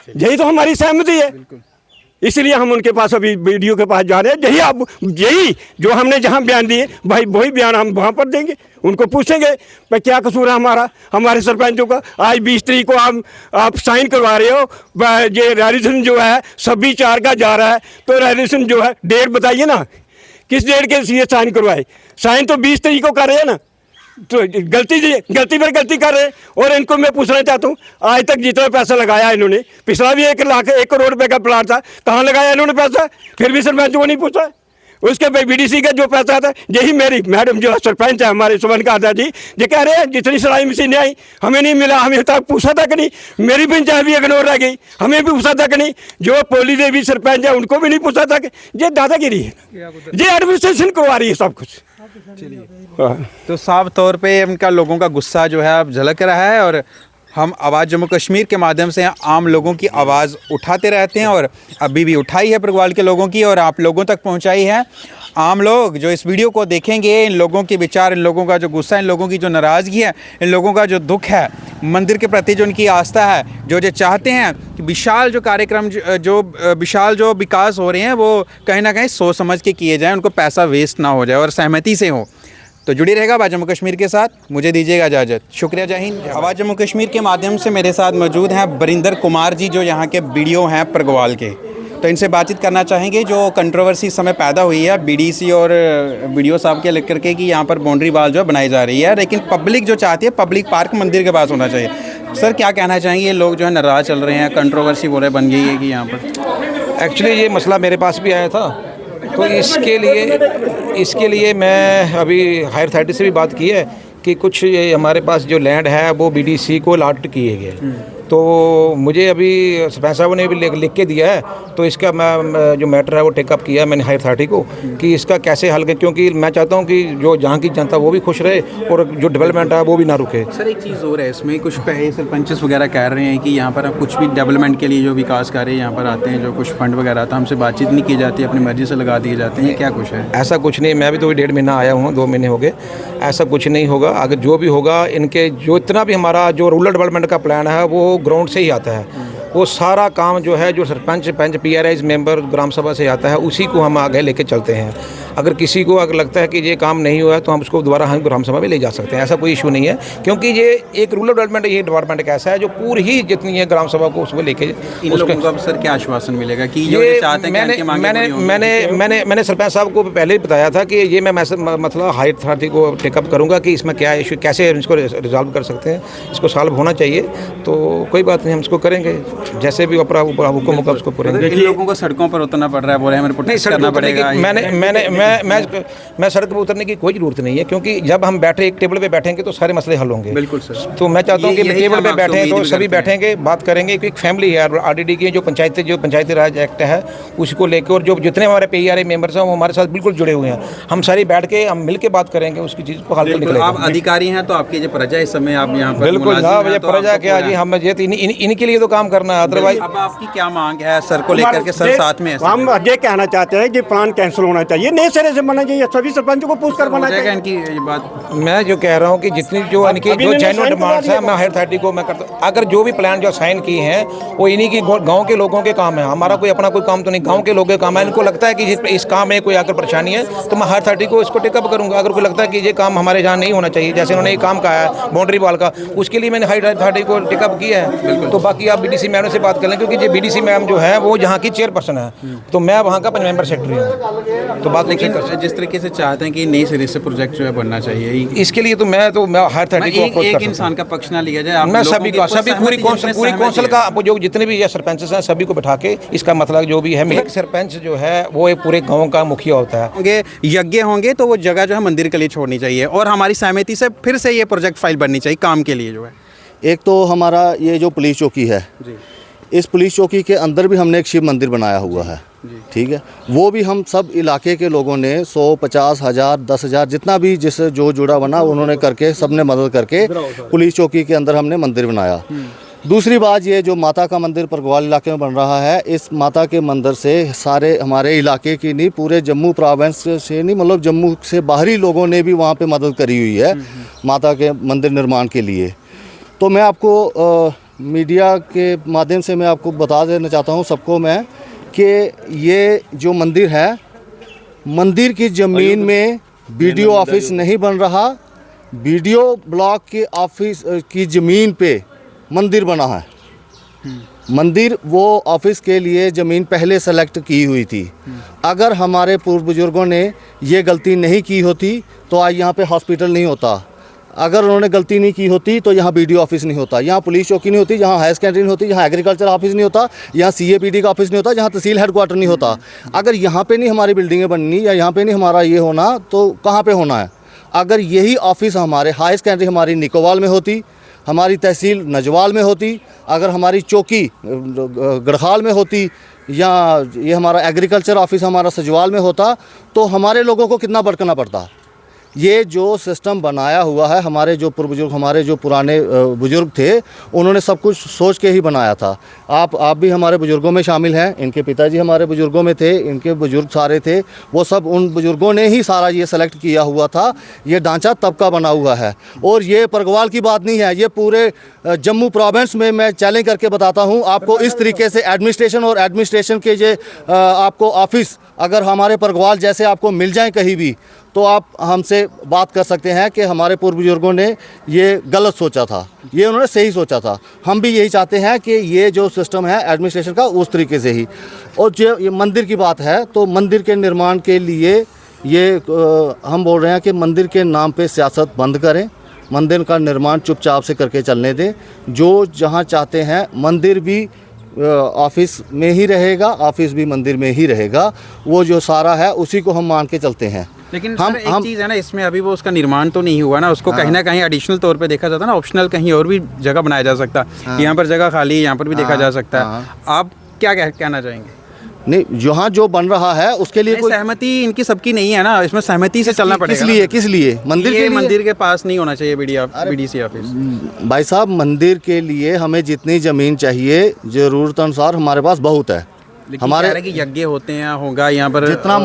यही तो हमारी सहमति है, इसलिए हम उनके पास अभी वीडियो के पास जा रहे हैं। यही जो हमने जहाँ बयान दिए भाई वही बयान हम वहाँ पर देंगे, उनको पूछेंगे भाई क्या कसूर है हमारे सरपंचों का। आज 20 तारीख को आप साइन करवा रहे हो, ये रेजोल्यूशन जो है 26/4 का जा रहा है, तो रेजोल्यूशन जो है डेट बताइए ना, किस डेट के लिए साइन करवाए? साइन तो 20 तारीख को कर रहे हैं ना, तो गलती पर गलती कर रहे हैं। और इनको मैं पूछना चाहता हूँ, आज तक जितना पैसा लगाया इन्होंने, पिछला भी 1 करोड़ रुपए का प्लान था, कहाँ लगाया इन्होंने पैसा? फिर भी सरपंच को नहीं पूछा। उसके भाई बीडीसी का जो पैसा था, यही मेरी मैडम जो सरपंच है हमारे सुमन कादा जी, ये कह रहे हैं जितनी सिलाई मशीनें आई हमें नहीं मिला, हमें तक पूछा तक नहीं। मेरी पंचायत भी इग्नोर रह गई, हमें भी पूछा तक नहीं। जो पोली देवी सरपंच है उनको भी नहीं पूछा तक। ये दादागिरी है, ये एडमिनिस्ट्रेशन करवा रही है सब कुछ। तो साफ तौर पे उनका लोगों का गुस्सा जो है अब झलक रहा है और हम आवाज़ जम्मू कश्मीर के माध्यम से आम लोगों की आवाज़ उठाते रहते हैं और अभी भी उठाई है परगवाल के लोगों की और आप लोगों तक पहुंचाई है। आम लोग जो इस वीडियो को देखेंगे, इन लोगों के विचार, इन लोगों का जो गुस्सा, इन लोगों की जो नाराज़गी है, इन लोगों का जो दुख है, मंदिर के प्रति जो उनकी आस्था है, जो चाहते हैं कि विशाल जो कार्यक्रम विशाल जो विकास हो रहे हैं वो कहीं ना कहीं सोच समझ के किए जाएँ, उनको पैसा वेस्ट ना हो जाए और सहमति से हो। तो जुड़ी रहेगा आवाज़ जम्मू कश्मीर के साथ, मुझे दीजिएगा इजाज़त। शुक्रिया, जय हिंद। आवाज़ जम्मू कश्मीर के माध्यम से मेरे साथ मौजूद हैं बरिंदर कुमार जी, जो यहाँ के बीडीओ हैं परगवाल के। तो इनसे बातचीत करना चाहेंगे जो कंट्रोवर्सी इस समय पैदा हुई है बीडीसी और बीडीओ साहब के लेकर के कि यहाँ पर बाउंड्री वाल जो बनाई जा रही है, लेकिन पब्लिक जो चाहती है पब्लिक पार्क मंदिर के पास होना चाहिए। सर क्या कहना चाहेंगे? ये लोग जो है नाराज़ चल रहे हैं, कंट्रोवर्सी बोले बन गई है कि यहाँ पर एक्चुअली ये मसला मेरे पास भी आया था तो इसके लिए मैं अभी हायर अथॉरिटी से भी बात की है कि कुछ ये हमारे पास जो लैंड है वो बीडीसी को अलॉट किए गए। तो मुझे अभी सरपंच साहब ने भी लिख के दिया है, तो इसका मैं जो मैटर है वो टेकअप किया है मैंने हायर अथॉरिटी को कि इसका कैसे हल करें, क्योंकि मैं चाहता हूँ कि जो जहाँ की जनता वो भी खुश रहे और जो डेवलपमेंट है वो भी ना रुके। सर एक चीज़ और है इसमें, कुछ पहले सरपंचेस वगैरह कह रहे हैं कि यहाँ पर कुछ भी डेवलपमेंट के लिए जो विकास कार्य यहाँ पर आते हैं, जो कुछ फंड वगैरह आता है, हमसे बातचीत नहीं की जाती, अपनी मर्जी से लगा दिए जाते हैं, क्या कुछ है? ऐसा कुछ नहीं, मैं भी तो 1.5 महीना आया हूँ, 2 महीने हो गए, ऐसा कुछ नहीं होगा। अगर जो भी होगा इनके जो इतना भी हमारा जो रूरल डेवलपमेंट का प्लान है वो ग्राउंड से ही आता है। वो सारा काम जो है जो सरपंच पंच PRIs मेंबर ग्राम सभा से आता है उसी को हम आगे लेके चलते हैं। अगर किसी को अगर लगता है कि ये काम नहीं हुआ है तो हम उसको दोबारा हम ग्राम सभा में ले जा सकते हैं, ऐसा कोई इशू नहीं है, क्योंकि ये एक रूरल डेवलपमेंट ये डिपार्टमेंट कैसा है जो पूरी ही जितनी है ग्राम सभा को उसको लेके इन लोगों को अब सर क्या आश्वासन मिलेगा कि जो ये चाहते हैं कि मैंने सरपंच साहब को पहले ही बताया था कि ये मैं मतलब हायर अथॉरिटी को टेकअप करूँगा कि इसमें क्या इशू, कैसे इसको रिजॉल्व कर सकते हैं, इसको सॉल्व होना चाहिए। तो कोई बात नहीं, हम इसको करेंगे, जैसे भी हुक्म होगा उसको करेंगे। इन लोगों को सड़कों पर उतरना पड़ रहा है, बोल रहे हैं हमें प्रोटेस्ट करना पड़ेगा। मैं सड़क पर उतरने की कोई जरूरत नहीं है, क्योंकि जब हम बैठे एक टेबल पे बैठेंगे तो सारे मसले हल होंगे। बिल्कुल सर। तो मैं चाहता हूँ कि टेबल पे बैठे तो सभी बैठेंगे, बात करेंगे, क्योंकि फैमिली है। RDD की जो पंचायती राज एक्ट है उसको लेकर, और जो जितने हमारे PRI मेंबर्स हैं वो हमारे साथ बिल्कुल जुड़े हुए हैं, हम सारे बैठ के हम मिल के बात करेंगे, उसकी चीज़ को हल निकलेगा। आप अधिकारी हैं तो आपकी जो प्रजा इस समय आप यहाँ पर बिल्कुल प्रजा क्या जी, हम इनके लिए तो काम करना है, अदरवाइज। अब आपकी क्या मांग है सर को लेकर के? सर साथ में हम ये कहना चाहते हैं कि प्लान कैंसिल होना चाहिए, नए सिरे से बनना चाहिए, सभी सरपंच को पूछ कर बनना चाहिए। इनकी ये बात मैं जो कह रहा हूँ कि जितनी जो इनकी जो जेन्युइन डिमांड्स है मैं हायर अथॉरिटी को मैं करता हूँ। अगर जो भी प्लान जो साइन किए हैं वो इन्हीं की गांव के लोगों के काम है, हमारा कोई अपना कोई काम तो नहीं, गांव के लोगों के काम है। इनको लगता है कि इस काम में कोई आकर परेशानी है तो मैं हायर अथॉरिटी को इसको टेकअप करूँगा। अगर कोई लगता है कि ये काम हमारे यहाँ नहीं होना चाहिए, जैसे उन्होंने ये काम कहा है बाउंड्री वॉल का, उसके लिए मैंने हायर अथॉरिटी को टेकअप किया है। तो बाकी आप BDC मैडम से बात कर लें, क्योंकि ये BDC मैडम जो है वो यहाँ की चेयरपर्सन है, तो मैं वहाँ का 5 मेंबर सेक्रेटरी हूँ। तो बात लेकिन जिस तरीके से चाहते हैं कि नए सिरे से प्रोजेक्ट जो है बनना चाहिए, इसके लिए तो मैं हायर अथॉरिटी को एक इंसान का पक्ष ना लिया जाए, मैं सभी पूरी कौंसिल का जो जितने भी सरपंच हैं सभी को बैठा के इसका मतलब जो भी है, एक सरपंच जो है वो एक पूरे गांव का मुखिया होता है। यज्ञ होंगे तो वो जगह जो है मंदिर के लिए छोड़नी चाहिए, और हमारी सहमति से फिर से ये प्रोजेक्ट फाइल बननी चाहिए काम के लिए जो है। एक तो हमारा ये जो पुलिस चौकी है, इस पुलिस चौकी के अंदर भी हमने एक शिव मंदिर बनाया हुआ है, ठीक है। वो भी हम सब इलाके के लोगों ने 100, 50, 1000, 10,000 जितना भी जिससे जो जुड़ा बना उन्होंने करके सबने मदद करके पुलिस चौकी के अंदर हमने मंदिर बनाया। दूसरी बात, ये जो माता का मंदिर परगवाल इलाके में बन रहा है, इस माता के मंदिर से सारे हमारे इलाके की नहीं, पूरे जम्मू प्रोविंस से नहीं, मतलब जम्मू से बाहरी लोगों ने भी वहाँ पे मदद करी हुई है माता के मंदिर निर्माण के लिए। तो मैं आपको मीडिया के माध्यम से मैं आपको बता देना चाहता हूँ सबको मैं कि ये जो मंदिर है, मंदिर की ज़मीन में BDO ऑफिस नहीं बन रहा, BDO ब्लॉक के ऑफिस की ज़मीन पे मंदिर बना है। मंदिर वो ऑफिस के लिए ज़मीन पहले सेलेक्ट की हुई थी। अगर हमारे पूर्व बुजुर्गों ने ये गलती नहीं की होती तो आज यहाँ पे हॉस्पिटल नहीं होता। अगर उन्होंने गलती नहीं की होती तो यहाँ BDO ऑफिस नहीं होता, यहाँ पुलिस चौकी नहीं होती, यहाँ हायर सेकेंडरी नहीं होती, यहाँ एग्रीकल्चर ऑफिस नहीं होता, यहाँ CAPD का ऑफिस नहीं होता, यहाँ तहसील हेडक्वार्टर नहीं होता। अगर यहाँ पे नहीं हमारी बिल्डिंगें बननी या यहाँ पे नहीं हमारा ये होना तो कहाँ पे होना है? अगर यही ऑफिस हमारे हायर सेकेंडरी हमारी निकोवाल में होती, हमारी तहसील नजवाल में होती, अगर हमारी चौकी गढ़खाल में होती, या ये हमारा एग्रीकल्चर ऑफिस हमारा सजवाल में होता, तो हमारे लोगों को कितना भटकना पड़ता। ये जो सिस्टम बनाया हुआ है, हमारे जो पूर्व बुजुर्ग, हमारे जो पुराने बुजुर्ग थे, उन्होंने सब कुछ सोच के ही बनाया था। आप भी हमारे बुजुर्गों में शामिल हैं, इनके पिताजी हमारे बुजुर्गों में थे, इनके बुजुर्ग सारे थे, वो सब उन बुजुर्गों ने ही सारा ये सेलेक्ट किया हुआ था। ये ढांचा तब का बना हुआ है, और ये परगवाल की बात नहीं है, ये पूरे जम्मू प्रोविंस में मैं चैलेंज करके बताता हूँ आपको। इस तरीके से एडमिनिस्ट्रेशन और एडमिनिस्ट्रेशन के जो आपको ऑफिस अगर हमारे परगवाल जैसे आपको मिल जाएँ कहीं भी, तो आप हमसे बात कर सकते हैं कि हमारे पूर्व बुजुर्गों ने ये गलत सोचा था, ये उन्होंने सही सोचा था। हम भी यही चाहते हैं कि ये जो सिस्टम है एडमिनिस्ट्रेशन का उस तरीके से ही। और जो ये मंदिर की बात है, तो मंदिर के निर्माण के लिए ये हम बोल रहे हैं कि मंदिर के नाम पे सियासत बंद करें, मंदिर का निर्माण चुपचाप से करके चलने दें। जो जहाँ चाहते हैं मंदिर भी ऑफिस में ही रहेगा, ऑफिस भी मंदिर में ही रहेगा। वो जो सारा है उसी को हम मान के चलते हैं। लेकिन सर एक चीज़ है ना, इसमें अभी वो उसका निर्माण तो नहीं हुआ ना, उसको कहीं ना कहीं एडिशनल तौर पे देखा जाता है ना, ऑप्शनल कहीं और भी जगह बनाया जा सकता है। यहाँ पर जगह खाली है, यहाँ पर भी देखा जा सकता है। आप क्या कहना चाहेंगे? नहीं, जहाँ जो बन रहा है उसके लिए कोई सहमति इनकी सबकी नहीं है ना, इसमें सहमति से चलना पड़ेगा। किस लिए मंदिर के लिए? मंदिर के पास नहीं होना चाहिए बीडीसी ऑफिस। भाई साहब, मंदिर के लिए हमें जितनी ज़मीन चाहिए ज़रूरत अनुसार हमारे पास बहुत है। हमारे कि यज्ञ होते हैं, होगा यहाँ पर जितना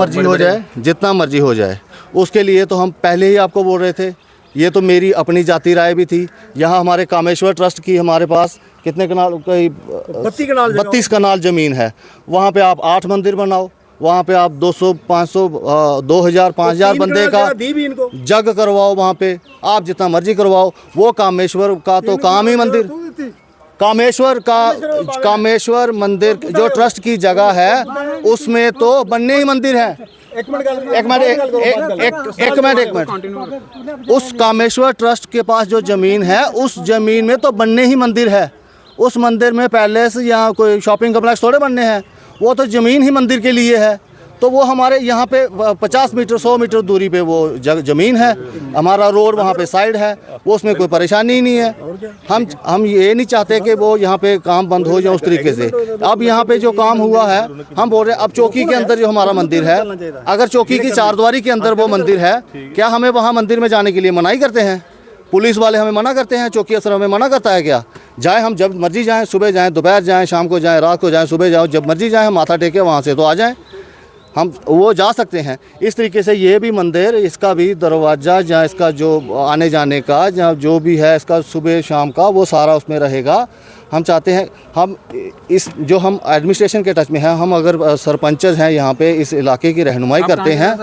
मर्जी हो जाए, उसके लिए तो हम पहले ही आपको बोल रहे थे। ये तो मेरी अपनी जाती राय भी थी। यहाँ हमारे कामेश्वर ट्रस्ट की हमारे पास कितने कनाल, 32 कनाल ज़मीन है। वहाँ पे आप 8 मंदिर बनाओ, वहाँ पे आप 200, 500, 2000, 5000 बंदे का जग करवाओ। वहाँ पे आप जितना मर्जी करवाओ। वो कामेश्वर का तो काम ही मंदिर, कामेश्वर मंदिर जो ट्रस्ट की जगह है उसमें तो बनने ही मंदिर है। एक मिनट, उस कामेश्वर ट्रस्ट के पास जो ज़मीन है उस ज़मीन में तो बनने ही मंदिर है। उस मंदिर में पैलेस या कोई शॉपिंग कम्प्लेक्स थोड़े बनने हैं, वो तो ज़मीन ही मंदिर के लिए है। तो वो हमारे यहाँ पे 50 मीटर 100 मीटर दूरी पे वो ज़मीन है, हमारा रोड वहाँ पे साइड है, वो उसमें कोई परेशानी ही नहीं है। हम ये नहीं चाहते कि वो यहाँ पे काम बंद हो जाए उस तरीके से। अब यहाँ पे जो काम हुआ है, हम बोल रहे हैं अब चौकी के अंदर जो हमारा मंदिर है, अगर चौकी की चारद्वारी के अंदर वो मंदिर है, क्या हमें वहाँ मंदिर में जाने के लिए मनाही करते हैं? पुलिस वाले हमें मना करते हैं? चौकी अफसर हमें मना करता है क्या? जाए हम जब मर्जी जाएँ, सुबह जाएँ, दोपहर जाएँ, शाम को जाएँ, रात को जाएँ, सुबह जाओ, जब मर्जी जाएँ, हम माथा टेके वहाँ से तो आ जाएँ, हम वो जा सकते हैं। इस तरीके से ये भी मंदिर, इसका भी दरवाज़ा जहाँ इसका जो आने जाने का जहाँ जो भी है इसका सुबह शाम का वो सारा उसमें रहेगा। हम चाहते हैं हम इस जो हम एडमिनिस्ट्रेशन के टच में हैं, हम अगर सरपंच हैं यहाँ पे इस इलाके की रहनुमाई करते हैं।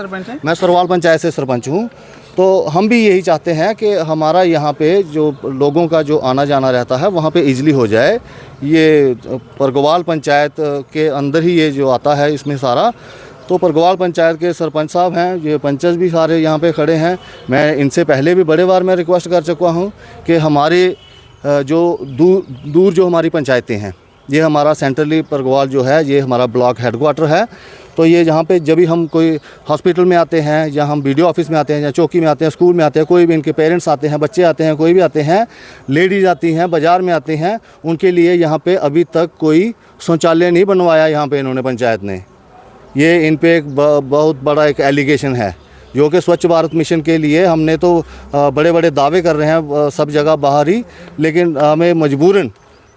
मैं सरवाल पंचायत से सरपंच हूँ। तो हम भी यही चाहते हैं कि हमारा यहाँ पे जो लोगों का जो आना जाना रहता है वहाँ पे इजली हो जाए। ये परगवाल पंचायत के अंदर ही ये जो आता है इसमें सारा, तो परगवाल पंचायत के सरपंच साहब हैं, ये पंचज भी सारे यहाँ पे खड़े हैं। मैं इनसे पहले भी बड़े बार मैं रिक्वेस्ट कर चुका हूँ कि हमारे जो दूर जो हमारी पंचायतें हैं, ये हमारा सेंट्रली परगवाल जो है ये हमारा ब्लॉक हेडक्वार्टर है। तो ये जहाँ पे जब भी हम कोई हॉस्पिटल में आते हैं या हम बीडीओ ऑफिस में आते हैं या चौकी में आते हैं, स्कूल में आते हैं, कोई भी इनके पेरेंट्स आते हैं, बच्चे आते हैं, कोई भी आते हैं, लेडीज़ आती हैं, बाज़ार में आते हैं, उनके लिए यहाँ पे अभी तक कोई शौचालय नहीं बनवाया यहाँ पे इन्होंने पंचायत ने। ये इन पे एक बहुत बड़ा एक एलिगेशन है, जो कि स्वच्छ भारत मिशन के लिए हमने तो बड़े बड़े दावे कर रहे हैं सब जगह बाहर ही, लेकिन हमें मजबूरन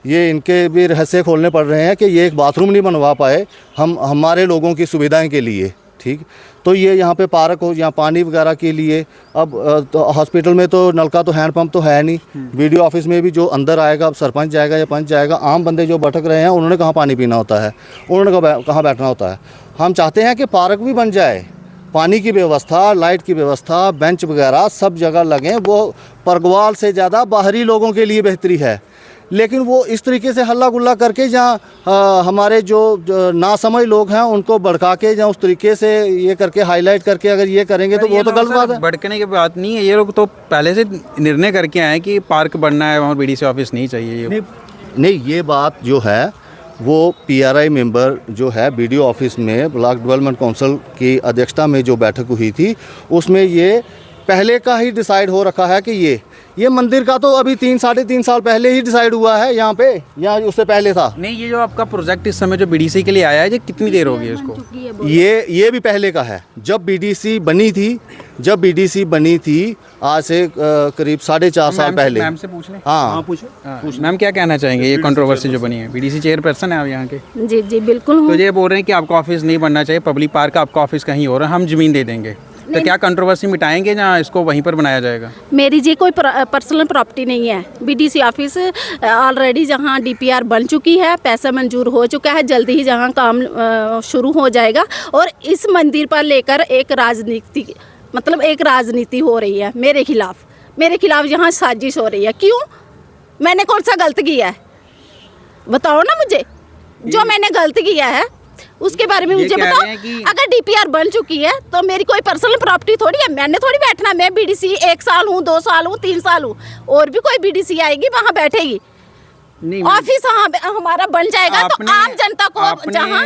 ये इनके भी रहस्य खोलने पड़ रहे हैं कि ये एक बाथरूम नहीं बनवा पाए हम हमारे लोगों की सुविधाएं के लिए। ठीक, तो ये यहाँ पे पार्क हो, यहाँ पानी वगैरह के लिए, अब तो हॉस्पिटल में तो नलका तो हैंडपम्प तो है नहीं, वीडियो ऑफिस में भी जो अंदर आएगा, अब सरपंच जाएगा या पंच जाएगा, आम बंदे जो भटक रहे हैं उन्होंने कहाँ पानी पीना होता है, उन्होंने कहाँ बैठना होता है। हम चाहते हैं कि पार्क भी बन जाए, पानी की व्यवस्था, लाइट की व्यवस्था, बेंच वगैरह सब जगह लगें। वो परगवाल से ज़्यादा बाहरी लोगों के लिए बेहतरी है, लेकिन वो इस तरीके से हल्ला गुल्ला करके जहाँ हमारे जो नासमझ लोग हैं उनको भड़का के जहाँ उस तरीके से ये करके हाईलाइट करके अगर ये करेंगे तो वो तो गलत बात है। भड़कने की बात नहीं है, ये लोग तो पहले से निर्णय करके आए कि पार्क बनना है, वहाँ बीडीसी ऑफिस नहीं चाहिए। नहीं, ये बात जो है वो पीआरआई मेंबर जो है बीडीओ ऑफिस में ब्लॉक डेवलपमेंट काउंसिल की अध्यक्षता में जो बैठक हुई थी उसमें ये पहले का ही डिसाइड हो रखा है कि ये मंदिर का तो अभी 3-3.5 साल पहले ही डिसाइड हुआ है यहाँ पे, या उससे पहले था। नहीं, ये जो आपका प्रोजेक्ट इस समय जो बीडीसी के लिए आया है, ये कितनी देर हो गई इसको? ये भी पहले का है। जब बीडीसी बनी थी आज से करीब 4.5 साल पहले। मैम से पूछ लें। हाँ, पूछो। मैम क्या कहना चाहेंगे ये कंट्रोवर्सी जो बनी है? बीडीसी चेयरपर्सन है आप यहाँ के। जी जी बिल्कुल। तो ये बोल रहे हैं कि आपका ऑफिस नहीं बनना चाहिए, पब्लिक पार्क, आपका ऑफिस कहीं और है, हम जमीन दे देंगे। तो क्या कंट्रोवर्सी मिटाएंगे या इसको वहीं पर बनाया जाएगा? मेरी जी कोई पर्सनल प्रॉपर्टी नहीं है। बीडीसी ऑफिस ऑलरेडी जहां डीपीआर बन चुकी है, पैसा मंजूर हो चुका है, जल्दी ही जहां काम शुरू हो जाएगा। और इस मंदिर पर लेकर एक राजनीति हो रही है मेरे खिलाफ यहाँ साजिश हो रही है। क्यों? मैंने कौन सा गलत किया है बताओ ना मुझे। जो मैंने गलत किया है उसके बारे में मुझे बताओ। अगर डीपीआर बन चुकी है तो मेरी कोई पर्सनल प्रॉपर्टी थोड़ी है, मैंने थोड़ी बैठना। मैं बीडीसी 1 साल हूँ, 2 साल हूँ, 3 साल हूँ, और भी कोई बीडीसी आएगी वहाँ बैठेगी। ऑफिस हमारा बन जाएगा तो आम जनता को जहाँ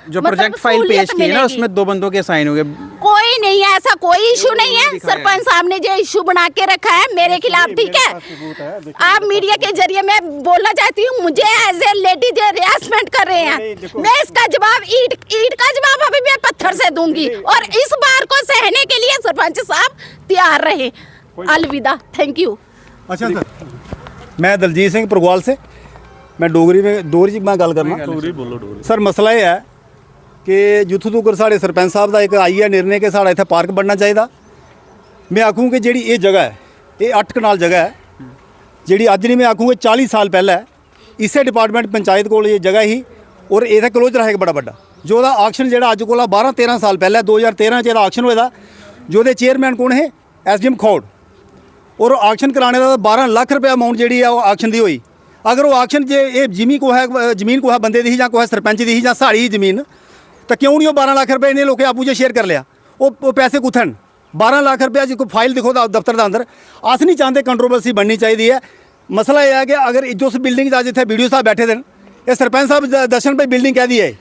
जो प्रोजेक्ट फाइल पेश की है ना उसमें 2 बंदों के साइन हो गए। कोई नहीं है, ऐसा कोई इशू नहीं है। सरपंच साहब ने जो इशू बना के रखा है मेरे खिलाफ, ठीक है। आप मीडिया के जरिए मैं बोलना चाहती हूँ, मुझे एज ए लेडी जो हरासमेंट कर रहे हैं, मैं इसका जवाब ईंट का जवाब अभी मैं पत्थर से दूंगी। और इस बार को सहने के लिए सरपंच साहब तैयार रहे। अलविदा, थैंक यू। अच्छा सर, मैं दलजीत सिंह परगवाल से, मैं डोगरी में गल करना। सर मसला यह है कि जित्थों तक साढ़े सरपंच साहब का एक आई है निर्णय कि साढ़ा इत्थे पार्क बनना चाहिए। मैं आखूँ कि जी ये जगह है, ये 8 कनाल जगह है, जी अज नहीं मैं आखूँ 40 साल पहले इसे डिपार्टमेंट पंचायत को ये जगह ही और ये क्लोजर है बड़ा बड़ा जो आक्शन जो अज को 12-13 साल पहले 2013 च आक्शन होया, जो चेयरमैन कौन है SDM खौड़, और आक्शन कराने का 12 लाख रुपया अमाउंट जी आक्शन की हुई। अगर वो आक्शन जे ये जमीन को है बंदे की को है सरपंच की या साड़ी ही जमीन, तो क्यों नहीं वो 12 लाख रुपये इन्हें लोगों आपू शेयर कर लिया। वो पैसे कुत्थन 12 लाख रुपया जो कोई फाइल दिखो दफ्तर के अंदर। अस नहीं चाहते कंट्रोवर्सी बननी चाहिए है। मसला यह है कि अगर जिस बिल्डिंग अज इतने वीडियो साहब बैठे थे, ये सरपंच साहब दर्शन भाई बिल्डिंग कह दी है,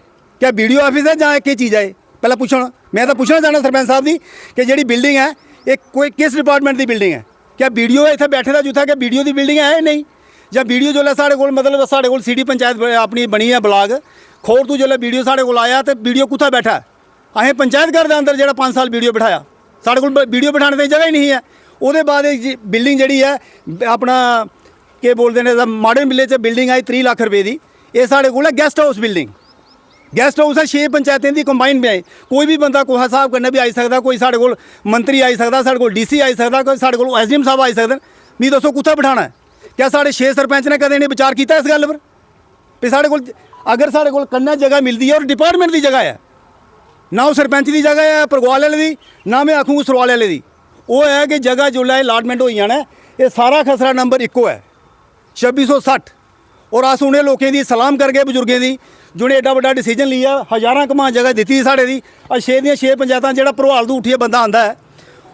क्या वीडियो ऑफिस है या क्या चीज़ है? पहले पूछना, मैं तो पूछना चाहना सरपंच साहब की कि जी बिल्डिंग है ये कोई किस डिपार्टमेंट की बिल्डिंग है? क्या वीडियो इतने बैठे था जितना कि वीडियो की बिल्डिंग है नहीं, या वीडियो जो है साढ़े को मतलब साढ़े को CD पंचायत अपनी बनी है ब्लाक खौड़ तू जो वीडियो साढ़े को आया तो वीडियो कुत्थै बैठा है? असें पंचायत घर के अंदर जो 5 साल वीडियो बिठाया, साढ़े को वीडियो बिठाने की जगह ही नहीं है। वो बाद बिल्डिंग जी है अपना के बोलते हैं मॉडर्न विलेज से बिल्डिंग आई 3 लाख रुपये की, ये साढ़े को guest house building, guest house है 6 पंचायतें की कंबाइन में आई। कोई भी बंदा कोहा साहब कन्नै भी आई सकता, कोई साढ़े को मंत्री आई सकता, साढ़े को DC आई सकता, कोई साढ़े को SDM साहब आई सकते। मी दसो कुत्थै बिठाना है? क्या साढ़े 6 सरपंच ने कदें नहीं विचार किया इस गल पर भी साढ़े को अगर साढ़े को कन्नै जगह मिलती है और डिपार्टमेंट की जगह है ना, वो सरपंच की जगह है परगवाल वाले की, ना मैं आखूँ सरवाल वाले की, वो है कि जगह जो अलाटमेंट हो जाना ये सारा खसरा नंबर 1 है 2660। और अस उन्हें लोगों की सलाम करके बुजुर्गों की जिन्हें एडा बड़ा डिसीजन लिया, हज़ारां कमा जगह दी साढ़े की। 6 पंचायत जो भरवाल तो उठिए बंदा आता है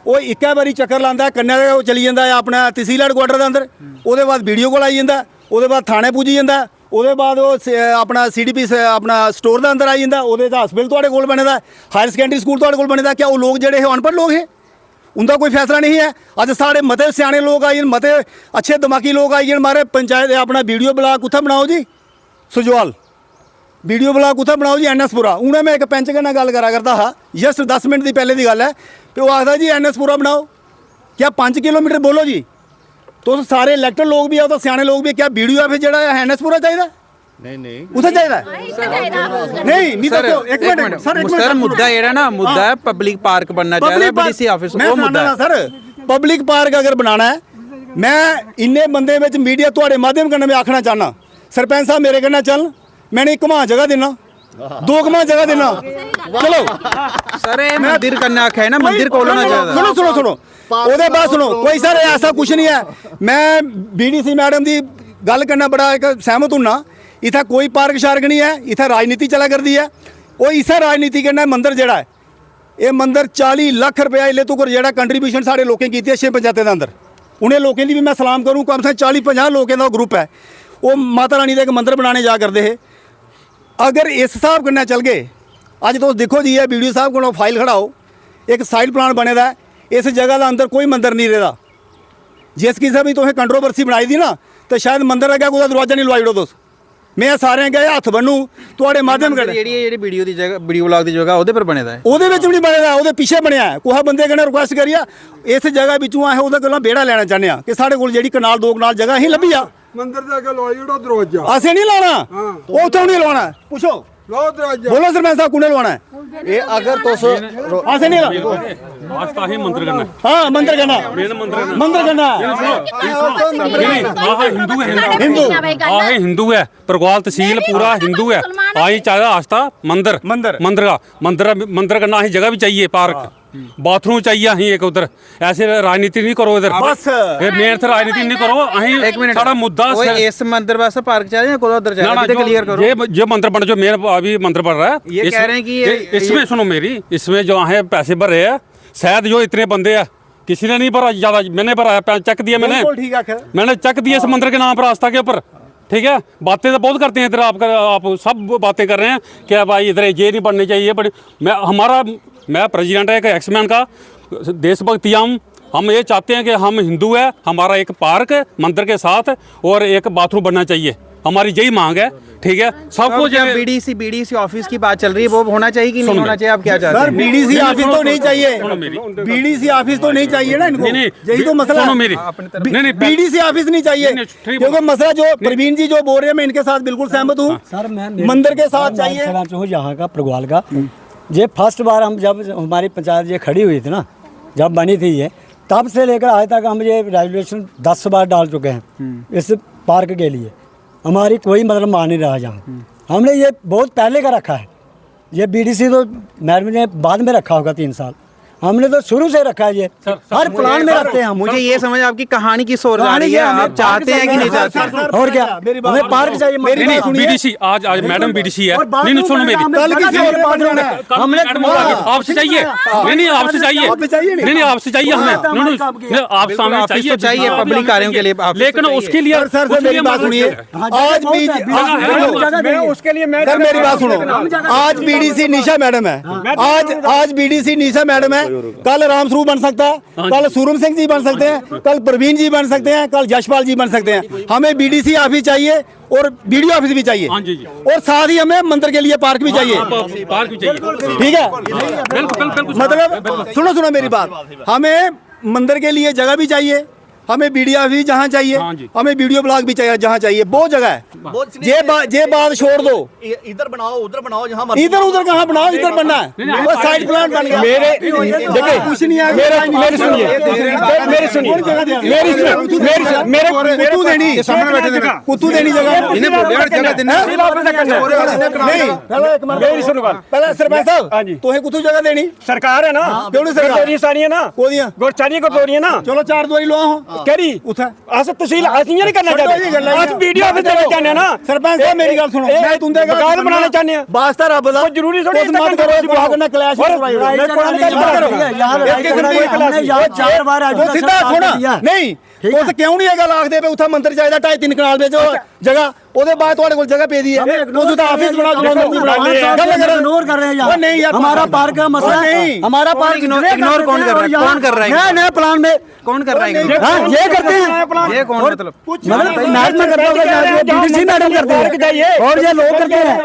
वो एक बारी चक्कर लाता है, कन्नै चली जाता है अपना तहसील हैडकुआटर के अंदर, वो बाद वीडियो को आई जाता, वो बाद थाने पुजी जाता, वो बाद वो अपना CDP अपना स्टोर के अंदर आई जाता, वो हस्पिटल तुहाडे कोल बने दा, हायर सेकेंडरी स्कूल तुहाडे कोल बने दा। क्या वो लोग जोड़े अनपढ़ लोग हैं? उनका कोई फैसला नहीं है। अज साढ़े मते सियाने लोग आई, मते अच्छे दिमागी लोग आई, मारे पंचायत अपना वीडियो ब्लॉग कुत्थै बनाओ जी, सुजवाल वीडियो ब्लॉग कुत्थै बनाओ जी, NS पुरा। उन्हें मैं एक पैंच कन्नै गल करा करता हा, जस्ट 10 मिनट की पहले की गल है कि वो आखदा जी NS पुरा बनाओ। क्या 5 किलोमीटर बोलो जी, तो सारे इलैक्टेड लोग भी है तो सियाने लोग भी, क्या वीडियो ऑफिस जो है NS पुरा चाहिए? नहीं उसे चाहिए नहीं। मी दसो एक मिनट सर, मुद्दा जेड़ा ना मुद्दा है पब्लिक पार्क बनना चाहिए BDC ऑफिस, वो मुद्दा है सर। पब्लिक पार्क अगर बनाना है, मैं इन्ने बंदे में मीडिया थोड़े माध्यम कन्नै मैं आखना चाहना, सरपंच साहब मेरे कन्नै चल, मैंने 1 घमा जगह देना, 2 घमा जगह देना। चलो सर ये मंदिर करना आखा है ना, मंदिर खोलो ना ज्यादा। सुनो ओदे बाद सुनो, कोई सर ऐसा कुछ नहीं है। मैं BDC मैडम की गल करना बड़ा एक सहमत हूँ। इतना कोई पार्क शार्क नहीं है, इतना राजनीति चला करती है। वो इस राजनीति करना मंदिर जोड़ा है, ये मंदिर 40 लाख रुपया इले तो जो कंट्रीब्यूशन साढ़े लोगों की 6 पंचायतें के अंदर, उन्हें लोगों की भी मैं सलाम करूँ। कम से कम 40-50 लोगों का ग्रुप है, वो माता रानी का एक मंदिर बनाने जा करते हैं। अगर इस हिसाब कन्नै चल गए, अज तुम देखो जी BDO साहब को फाइल खड़ाओ, एक साइड प्लान बने दा, इस जगह के अंदर कोई मंदिर नहीं रहा। जिस किसी भी तुसें कंट्रोवर्सी बनाई दी ना, तो शायद मंदिर अगर कोई दरवाजा नहीं लवाई ओड़ो तुस। मैं सारे गए हथ बनू थोड़े माध्यम कन्नै वीडियो की जगह, वीडियो ब्लॉग की जगह उहदे पर बने दा है, उहदे विच भी नहीं बने दा, उहदे पीछे बनया है। कोई बंदे कन्नै रिक्वेस्ट करिया इस जगह विचों असें उहदे कोलों बेड़ा लेना चाहते हैं कि साढ़े कोल जिहड़ी कनाल 2 कनाल जगह ही लभी आ, मंदिर दे अगे लवाई ओड़ो दरवाजा, असें नहीं लाना, उत्थों नहीं लवाना। पूछो बोलो सरपंच साहब कुने लवाना है? ये अगर तो असें नहीं आस्था ही मंदिर करना, हाँ मंदिर करना, मंदिर करना। हिंदू है, परगवाल तहसील पूरा हिंदू है। आई चाहे आस्था मंदिर करना, अहीं जगह भी चाहिए, पार्क बाथरूम चाहिए, अहीं एक उधर। ऐसे राजनीति नहीं करो इधर, बस मेरे से राजनीति नहीं करो। अहीं एक मिनट, सारा मुद्दा इस मंदिर वास्ते पार्क चाहिए, कोई उधर चाहिए, क्लियर करो। ये जो मंदिर बन, जो मेरा अभी मंदिर बन रहा है, ये कह रहे हैं कि इसमें सुनो मेरी, इसमें जो है पैसे भर रहे हैं, शायद जो इतने बंदे हैं किसी ने नहीं भरा, ज्यादा मैंने भरा, चेक दिया मैंने चेक दिया इस मंदिर के नाम पर, आस्था के ऊपर ठीक है, बातें तो बहुत करते हैं इधर, आप सब बातें कर रहे हैं कि भाई इधर ये नहीं बननी चाहिए, बट मैं प्रेसिडेंट है एक एक्समैन का, देशभक्ति हम ये चाहते हैं कि हम हिंदू है, हमारा एक पार्क मंदिर के साथ और एक बाथरूम बनना चाहिए, हमारी यही मांग है। ठीक है, सबको जब बीडीसी ऑफिस की बात चल रही है, वो होना चाहिए कि नहीं होना चाहिए, आप क्या चाहते हैं? सर बीडीसी ऑफिस तो नहीं चाहिए, बीडीसी ऑफिस तो नहीं चाहिए ना इनको, यही तो मसला है। नहीं, बीडीसी ऑफिस नहीं चाहिए, क्योंकि मसला जो प्रवीण जी जो बोल रहे हैं मैं इनके साथ बिल्कुल सहमत हूँ। सर मैं मंदिर के साथ चाहिए, यहाँ का प्रगवाल का, ये फर्स्ट बार हम जब हमारी पंचायत ये खड़ी हुई थी ना, जब बनी थी ये, तब से लेकर आज तक हम ये रेजोल्यूशन 10 बार डाल चुके हैं इस पार्क के लिए, हमारी कोई मतलब मान नहीं रहा यहाँ। हमने ये बहुत पहले का रखा है, ये बीडीसी तो मैडम ने बाद में रखा होगा 3 साल, हमने तो शुरू से रखा है, ये हर प्लान में रखते हैं हम। मुझे ये समझ आपकी कहानी की सोच आ रही है, आप चाहते हैं कि नहीं चाहते? और क्या, हमें पार्क चाहिए। बीडीसी आज मैडम बीडीसी है, नहीं सुनो मेरी, हमने आपसे चाहिए, नहीं आपसे चाहिए, नहीं आपसे चाहिए, हमें आप सामने चाहिए पब्लिक कार्यों के लिए, लेकिन उसके लिए सर मेरी बात सुनिए, उसके लिए सर मेरी बात सुनो, आज बीडीसी निशा मैडम है, आज बीडीसी निशा मैडम है, कल रामस्वरूप बन सकता है, कल सूरम सिंह जी बन सकते हैं, कल प्रवीण जी बन सकते हैं, कल यशपाल जी बन सकते हैं। हमें बीडीसी ऑफिस चाहिए और बीडीओ ऑफिस भी चाहिए, और साथ ही हमें मंदिर के लिए पार्क भी चाहिए, ठीक है? मतलब सुनो मेरी बात, हमें मंदिर के लिए जगह भी चाहिए, हमें बीडीओ भी जहाँ चाहिए, हमें वीडियो ब्लॉग भी चाहिए जहाँ चाहिए, बहुत जगह है। ये बात छोड़ दो, इधर बनाओ उधर बनाओ, जहाँ इधर उधर कहाँ बनाओ, इधर बनना है, वो साइड प्लान बन गया। मेरे देखिए कुछ नहीं है, मेरी सुनिए, कुत्तू देनी जगह, मेरी सुनो बात, पहले सरपंच साहब तुम्हें कुत्तू जगह देनी, सरकार है ना, क्यों नहीं सरकार सारी है ना, गोरचारी को है ना, चलो 4 द्वारी लो हो करी अस तहसील अस नहीं करना चाहते, अस वीडियो ऑफिस देना चाहते हैं ना। सरपंच साहब मेरी गल सुनो, मैं तुंदे गाल बनाना चाहते हैं, वास्ता रब दा जरूरी थोड़ी मत करो, बुला करना क्लैश चार बार सीधा थोड़ा नहीं तुस क्यों नहीं गल आखदे पे उत्थे मंदिर चाहिए 2.5-3 कनाल बेचो जगह, ओदे बाद तुम्हारे कोल जगह पे दी है, तुस तो ऑफिस बना इग्नोर कर रहे हैं यार, नहीं यार हमारा पार्क का मसला नहीं, हमारा पार्क इग्नोर कौन कर रहा है, कौन कर रहा है नए प्लान में, कौन कर रहा है, ये करते हैं, ये कौन मतलब मैडम करता होगा, बीडीसी मैडम करते हैं और ये लोग करते हैं,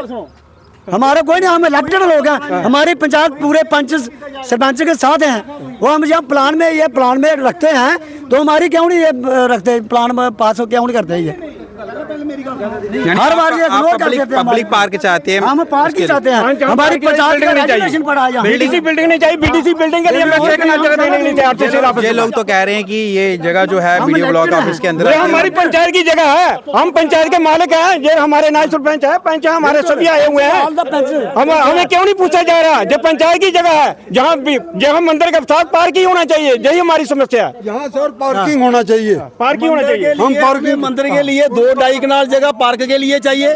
हमारा कोई नहीं, हम इलेक्टेड लोग हैं, हमारी पंचायत पूरे पंच सरपंच के साथ हैं, वो हम जब प्लान में ये प्लान में रखते हैं तो हमारी क्यों नहीं ये रखते, प्लान में पास हो क्यों नहीं करते ये, हर बार ये इग्नोर कर देते हैं। पब्लिक पार्क चाहते हैं, हम पार्क ही चाहते हैं, हमारी पंचायत का रेजुलेशन पड़ा है, बीडीसी बिल्डिंग नहीं चाहिए, बीडीसी बिल्डिंग के लिए मैं जगह देने नहीं चाहिए। ये लोग तो कह रहे हैं कि ये जगह जो है वीडियो ब्लॉग ऑफिस के अंदर, ये हमारी पंचायत की जगह है, हम पंचायत के मालिक हैं, ये हमारे नायब सरपंच है, पंच हमारे सभी आए हुए हैं, हमें क्यों नहीं पूछा जा रहा, जब पंचायत की जगह है, जहाँ मंदिर के साथ पार्क ही होना चाहिए, यही हमारी समस्या है, यहाँ सर पार्किंग होना चाहिए, पार्किंग होना चाहिए, हम पार्किंग मंदिर के लिए 2-2.5 कनाल जगह पार्क के लिए चाहिए,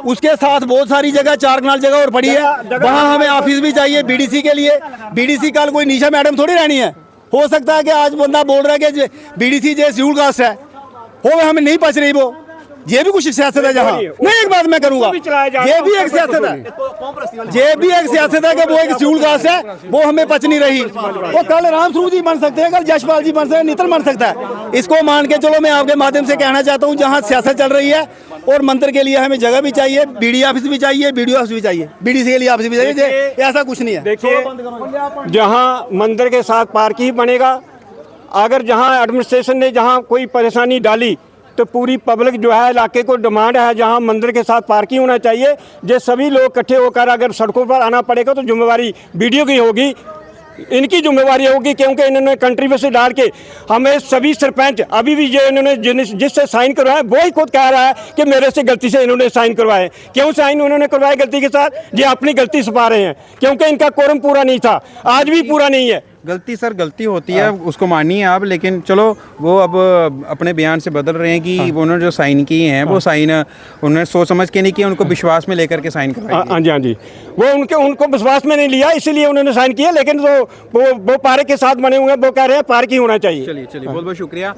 उसके साथ बहुत सारी जगह 4 कनाल जगह और पड़ी है, वहाँ हमें ऑफिस भी चाहिए बीडीसी के लिए। बीडीसी कल कोई निशा मैडम थोड़ी रहनी है, हो सकता है कि आज बंदा बोल रहा है कि बीडीसी जो शेड्यूल कास्ट है वो हमें नहीं पच रही, वो ये भी कुछ सियासत है जहाँ नहीं, एक बात मैं करूंगा, ये भी एक सियासत है, ये भी एक सियासत है कि वो एक शेड्यूल कास्ट है, वो हमें पच नहीं रही, वो कल रामस्वरूप जी बन सकते हैं, कल यशपाल जी बन सकते हैं, नितिन बन सकता है, इसको मान के चलो मैं आपके माध्यम से कहना चाहता हूँ, जहाँ सियासत चल रही है और मंदिर के लिए हमें जगह भी चाहिए, बीडी ऑफिस भी चाहिए, बीडीओ ऑफिस भी चाहिए, बीडीसी के लिए ऑफिस भी चाहिए, ऐसा कुछ नहीं है। देखिए जहाँ मंदिर के साथ पार्क ही बनेगा, अगर जहाँ एडमिनिस्ट्रेशन ने जहाँ कोई परेशानी डाली तो पूरी पब्लिक जो है इलाके को डिमांड है जहाँ मंदिर के साथ पार्किंग होना चाहिए, जो सभी लोग इकट्ठे होकर अगर सड़कों पर आना पड़ेगा तो जिम्मेवारी वीडियो की होगी, इनकी जिम्मेवारी होगी, क्योंकि इन्होंने कंट्रीब्यूशन डाल के हमें सभी सरपंच अभी भी जो इन्होंने जिससे साइन करवाए वो ही खुद कह रहा है कि मेरे से गलती से इन्होंने साइन करवाए, क्यों साइन उन्होंने करवाए गलती के साथ, ये अपनी गलती छुपा रहे हैं, क्योंकि इनका कोरम पूरा नहीं था, आज भी पूरा नहीं है, गलती सर गलती होती है, उसको मानिए आप, लेकिन चलो वो अब अपने बयान से बदल रहे हैं कि उन्होंने जो साइन किए हैं वो साइन उन्होंने सोच समझ के नहीं किया, उनको विश्वास में लेकर के साइन करवाए। हाँ जी, हाँ जी, वो उनको विश्वास में नहीं लिया, इसीलिए उन्होंने साइन किया। लेकिन वो पार्क के साथ बने हुए हैं, वो कह रहे हैं पार्क ही होना चाहिए। चलिए बहुत बहुत शुक्रिया।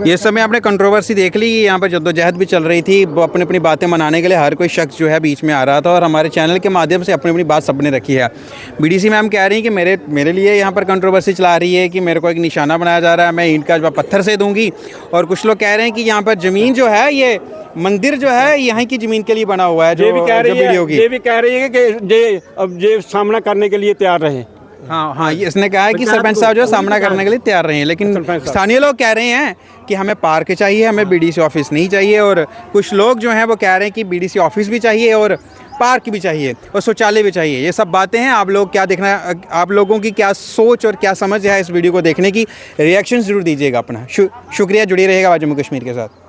ये समय आपने कंट्रोवर्सी देख ली, यहाँ पर जद्दोजहद भी चल रही थी, वो अपनी अपनी बातें मनाने के लिए हर कोई शख्स जो है बीच में आ रहा था, और हमारे चैनल के माध्यम से अपनी अपनी बात सबने रखी है। बीडीसी मैम कह रही हैं कि मेरे लिए यहाँ पर कंट्रोवर्सी चला रही है कि मेरे को एक निशाना बनाया जा रहा है, मैं ईंट का जवाब पत्थर से दूंगी, और कुछ लोग कह रहे हैं कि यहाँ पर ज़मीन जो है ये मंदिर जो है यहाँ की ज़मीन के लिए बना हुआ है। ये भी कह रही है कि अब ये सामना करने के लिए तैयार रहे। हाँ, इसने कहा है कि सरपंच साहब जो सामना करने के लिए तैयार रहे हैं, लेकिन स्थानीय लोग कह रहे हैं कि हमें पार्क चाहिए, हमें बीडीसी ऑफिस नहीं चाहिए, और कुछ लोग जो हैं वो कह रहे हैं कि बीडीसी ऑफिस भी चाहिए और पार्क भी चाहिए और शौचालय भी चाहिए। ये सब बातें हैं। आप लोग क्या देखना, आप लोगों की क्या सोच और क्या समझ है इस वीडियो को देखने की, रिएक्शन ज़रूर दीजिएगा अपना। शुक्रिया, जुड़ी रहेगा जम्मू कश्मीर के साथ।